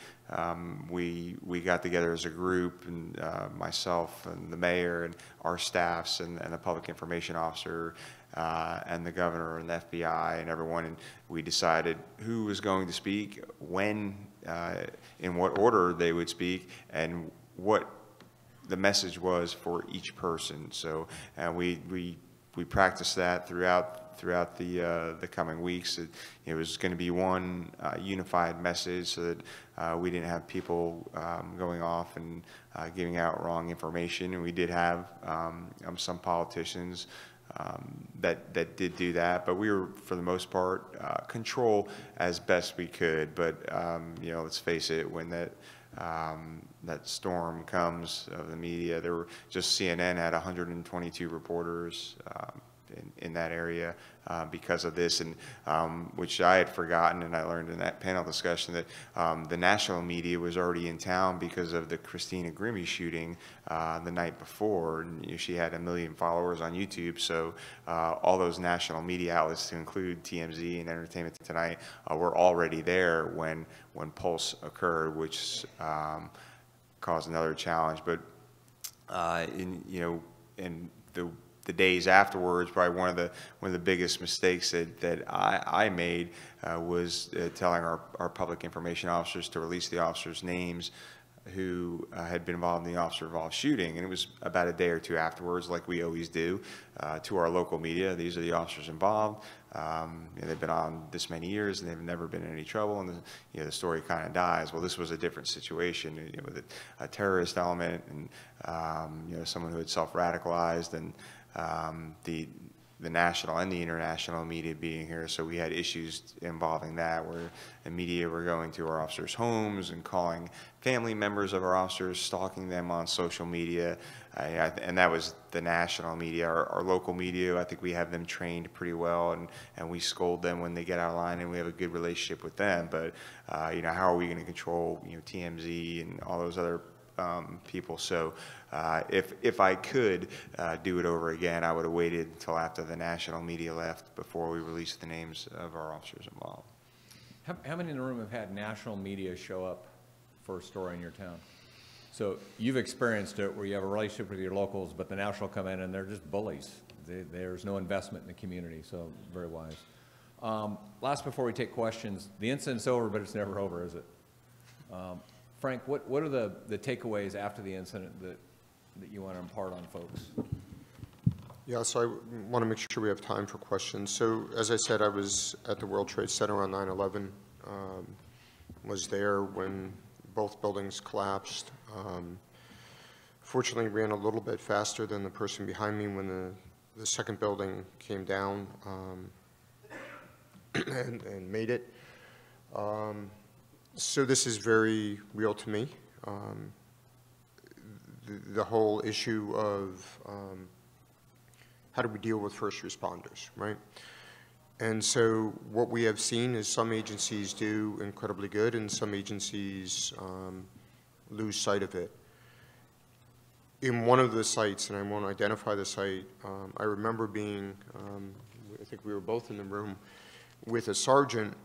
We got together as a group, and myself and the mayor and our staffs and the public information officer and the governor and the FBI and everyone, and we decided who was going to speak, when, in what order they would speak, and what the message was for each person. So we practiced that throughout the coming weeks. It was going to be one unified message, so that we didn't have people going off and giving out wrong information. And we did have some politicians that did do that, but we were, for the most part, control as best we could. But you know, let's face it, when that storm comes of the media, there were just CNN had 122 reporters in that area because of this, and which I had forgotten, and I learned in that panel discussion that the national media was already in town because of the Christina Grimmie shooting the night before, and you know, she had 1 million followers on YouTube. So all those national media outlets, to include TMZ and Entertainment Tonight, were already there when Pulse occurred, which caused another challenge. But in the days afterwards, probably one of the biggest mistakes that I made was telling our public information officers to release the officers' names who had been involved in the officer-involved shooting. And it was about a day or two afterwards, like we always do, to our local media. These are the officers involved. They've been on this many years, and they've never been in any trouble, and the story kind of dies. Well, this was a different situation, with a terrorist element, and someone who had self-radicalized, and the the national and the international media being here, so we had issues involving that, where the media were going to our officers' homes and calling family members of our officers, stalking them on social media, and that was the national media. Our local media, I think we have them trained pretty well, and we scold them when they get out of line, and we have a good relationship with them. But you know, how are we going to control, you know, TMZ and all those other people? So if I could do it over again, I would have waited until after the national media left before we released the names of our officers involved. How many in the room have had national media show up for a story in your town? So you've experienced it where you have a relationship with your locals, but the national come in and they're just bullies. There's no investment in the community, so very wise. Last, before we take questions, the incident's over, but it's never over, is it? Frank, what are the takeaways after the incident that you want to impart on folks? Yeah, so I want to make sure we have time for questions. So as I said, I was at the World Trade Center on 9/11, was there when both buildings collapsed. Fortunately, ran a little bit faster than the person behind me when the second building came down and made it. So this is very real to me. The whole issue of how do we deal with first responders, right? And so what we have seen is some agencies do incredibly good and some agencies lose sight of it. In one of the sites, and I won't identify the site, I remember being, I think we were both in the room, with a sergeant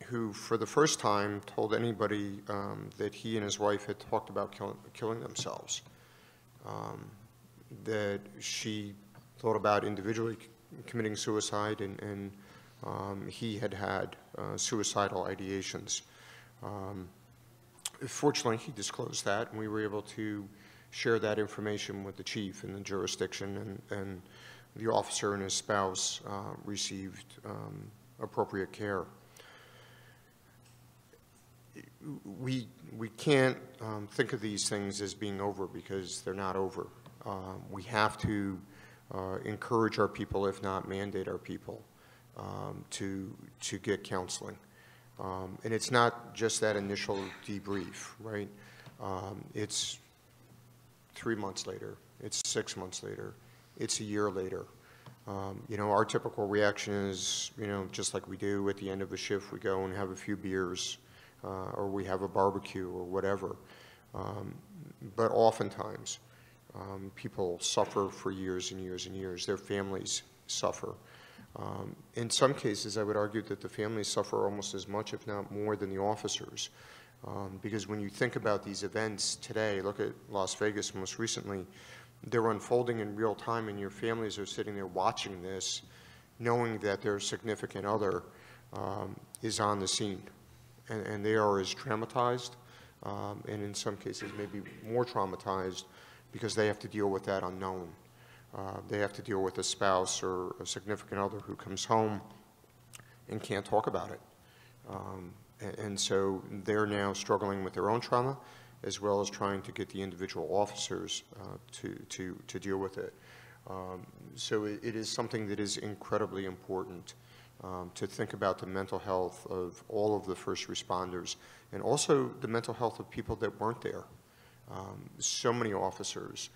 who for the first time told anybody that he and his wife had talked about killing themselves. That she thought about individually committing suicide, and he had had suicidal ideations. Fortunately, he disclosed that, and we were able to share that information with the chief in the jurisdiction, and the officer and his spouse received appropriate care. We can't think of these things as being over, because they're not over. We have to encourage our people, if not mandate our people, to get counseling. And it's not just that initial debrief, right? It's 3 months later, it's 6 months later, it's a year later. You know, our typical reaction is, you know, just like we do at the end of a shift, we go and have a few beers, or we have a barbecue or whatever. But oftentimes, people suffer for years and years and years. Their families suffer. In some cases, I would argue that the families suffer almost as much, if not more, than the officers. Because when you think about these events today, look at Las Vegas most recently, they're unfolding in real time, and your families are sitting there watching this, knowing that their significant other is on the scene. And they are as traumatized, and in some cases maybe more traumatized, because they have to deal with that unknown. They have to deal with a spouse or a significant other who comes home and can't talk about it. And so they're now struggling with their own trauma, as well as trying to get the individual officers to deal with it. So it is something that is incredibly important to think about the mental health of all of the first responders, and also the mental health of people that weren't there. So many officers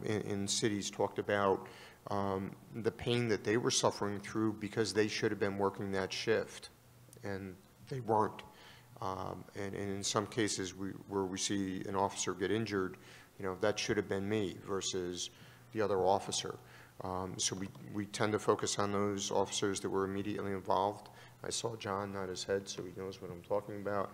in cities talked about the pain that they were suffering through because they should have been working that shift, and they weren't. And in some cases where we see an officer get injured, you know, that should have been me versus the other officer. So we tend to focus on those officers that were immediately involved. I saw John nod his head, so he knows what I'm talking about.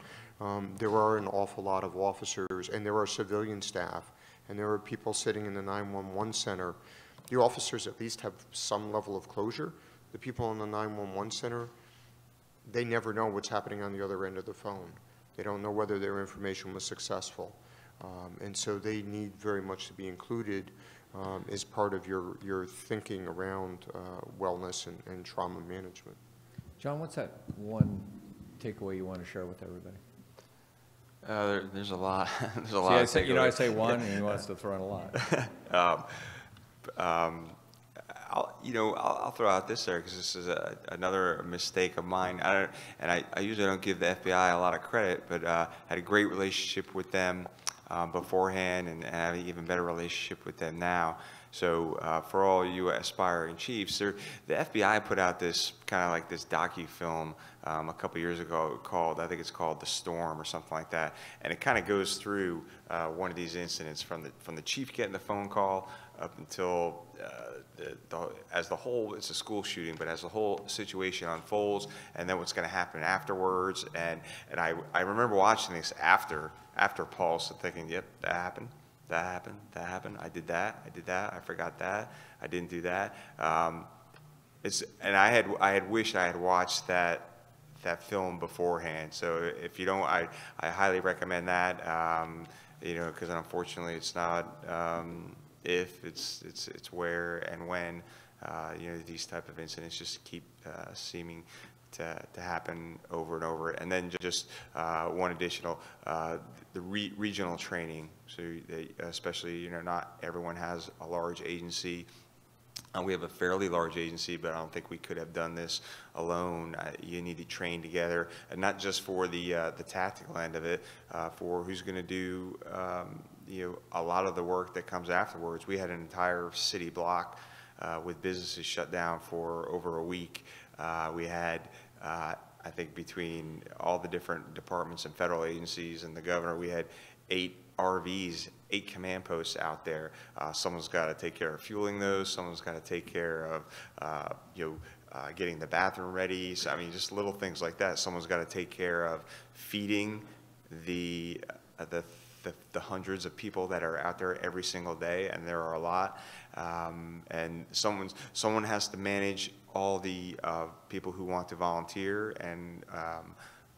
There are an awful lot of officers, and there are civilian staff, and there are people sitting in the 911 center. The officers at least have some level of closure. The people in the 911 center, they never know what's happening on the other end of the phone. They don't know whether their information was successful. And so they need very much to be included as part of your thinking around wellness and trauma management. John, what's that one takeaway you want to share with everybody? There's a lot. There's a lot. I say one, and he wants to throw in a lot. I'll throw out this there because this is another mistake of mine. I usually don't give the FBI a lot of credit, but had a great relationship with them beforehand, and have an even better relationship with them now. So for all you aspiring chiefs, the FBI put out this kind of like this docu-film a couple years ago called, I think it's called The Storm or something like that, and it kind of goes through one of these incidents from the chief getting the phone call up until as the whole, it's a school shooting, but as the whole situation unfolds, and then what's going to happen afterwards. And I remember watching this after Pulse and thinking, yep, that happened. That happened, that happened, I did that, I forgot that, I didn't do that. And I had wished I had watched that film beforehand. So if you don't, I highly recommend that, because unfortunately it's not if, it's where and when, these type of incidents just keep seeming to happen over and over. And then just one additional, the regional training. So especially, not everyone has a large agency. We have a fairly large agency, but I don't think we could have done this alone. You need to train together, and not just for the tactical end of it, for who's going to do a lot of the work that comes afterwards. We had an entire city block with businesses shut down for over a week. We had, I think, between all the different departments and federal agencies and the governor, we had 8 RVs, 8 command posts out there. Someone's got to take care of fueling those. Someone's got to take care of, getting the bathroom ready. So, I mean, just little things like that. Someone's got to take care of feeding the hundreds of people that are out there every single day, and there are a lot. And someone has to manage all the people who want to volunteer, and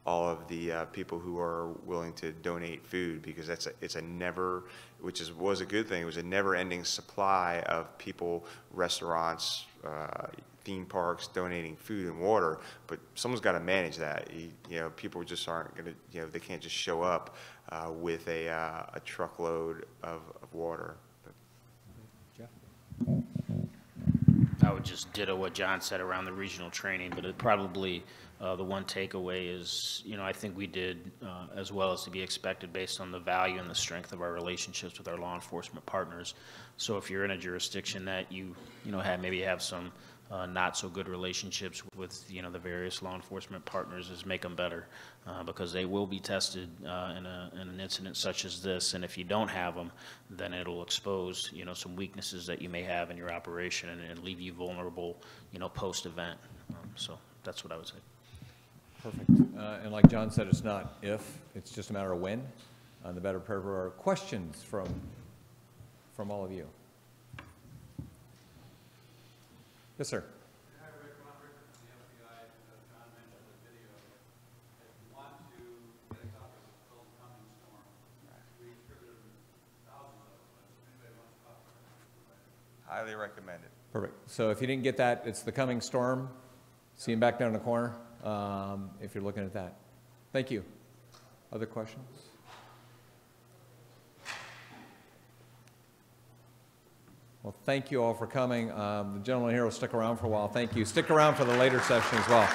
all of the people who are willing to donate food, because it's a never, which was a good thing. It was a never-ending supply of people, restaurants, theme parks donating food and water. But someone's got to manage that. People just aren't going to, they can't just show up with a truckload of water. Jeff? I would just ditto what John said around the regional training, but it probably the one takeaway is, I think we did as well as to be expected based on the value and the strength of our relationships with our law enforcement partners. So if you're in a jurisdiction that you maybe have some not so good relationships with the various law enforcement partners, is make them better, because they will be tested in an incident such as this. And if you don't have them, then it'll expose some weaknesses that you may have in your operation, and leave you vulnerable post event. So that's what I would say. Perfect. And like John said, it's not if, it's just a matter of when. The better prepared for questions from all of you. Yes, sir. Highly recommended. Perfect. So if you didn't get that, it's The Coming Storm. See him back down in the corner if you're looking at that. Thank you. Other questions? Well, thank you all for coming. The gentleman here will stick around for a while. Thank you. Stick around for the later session as well.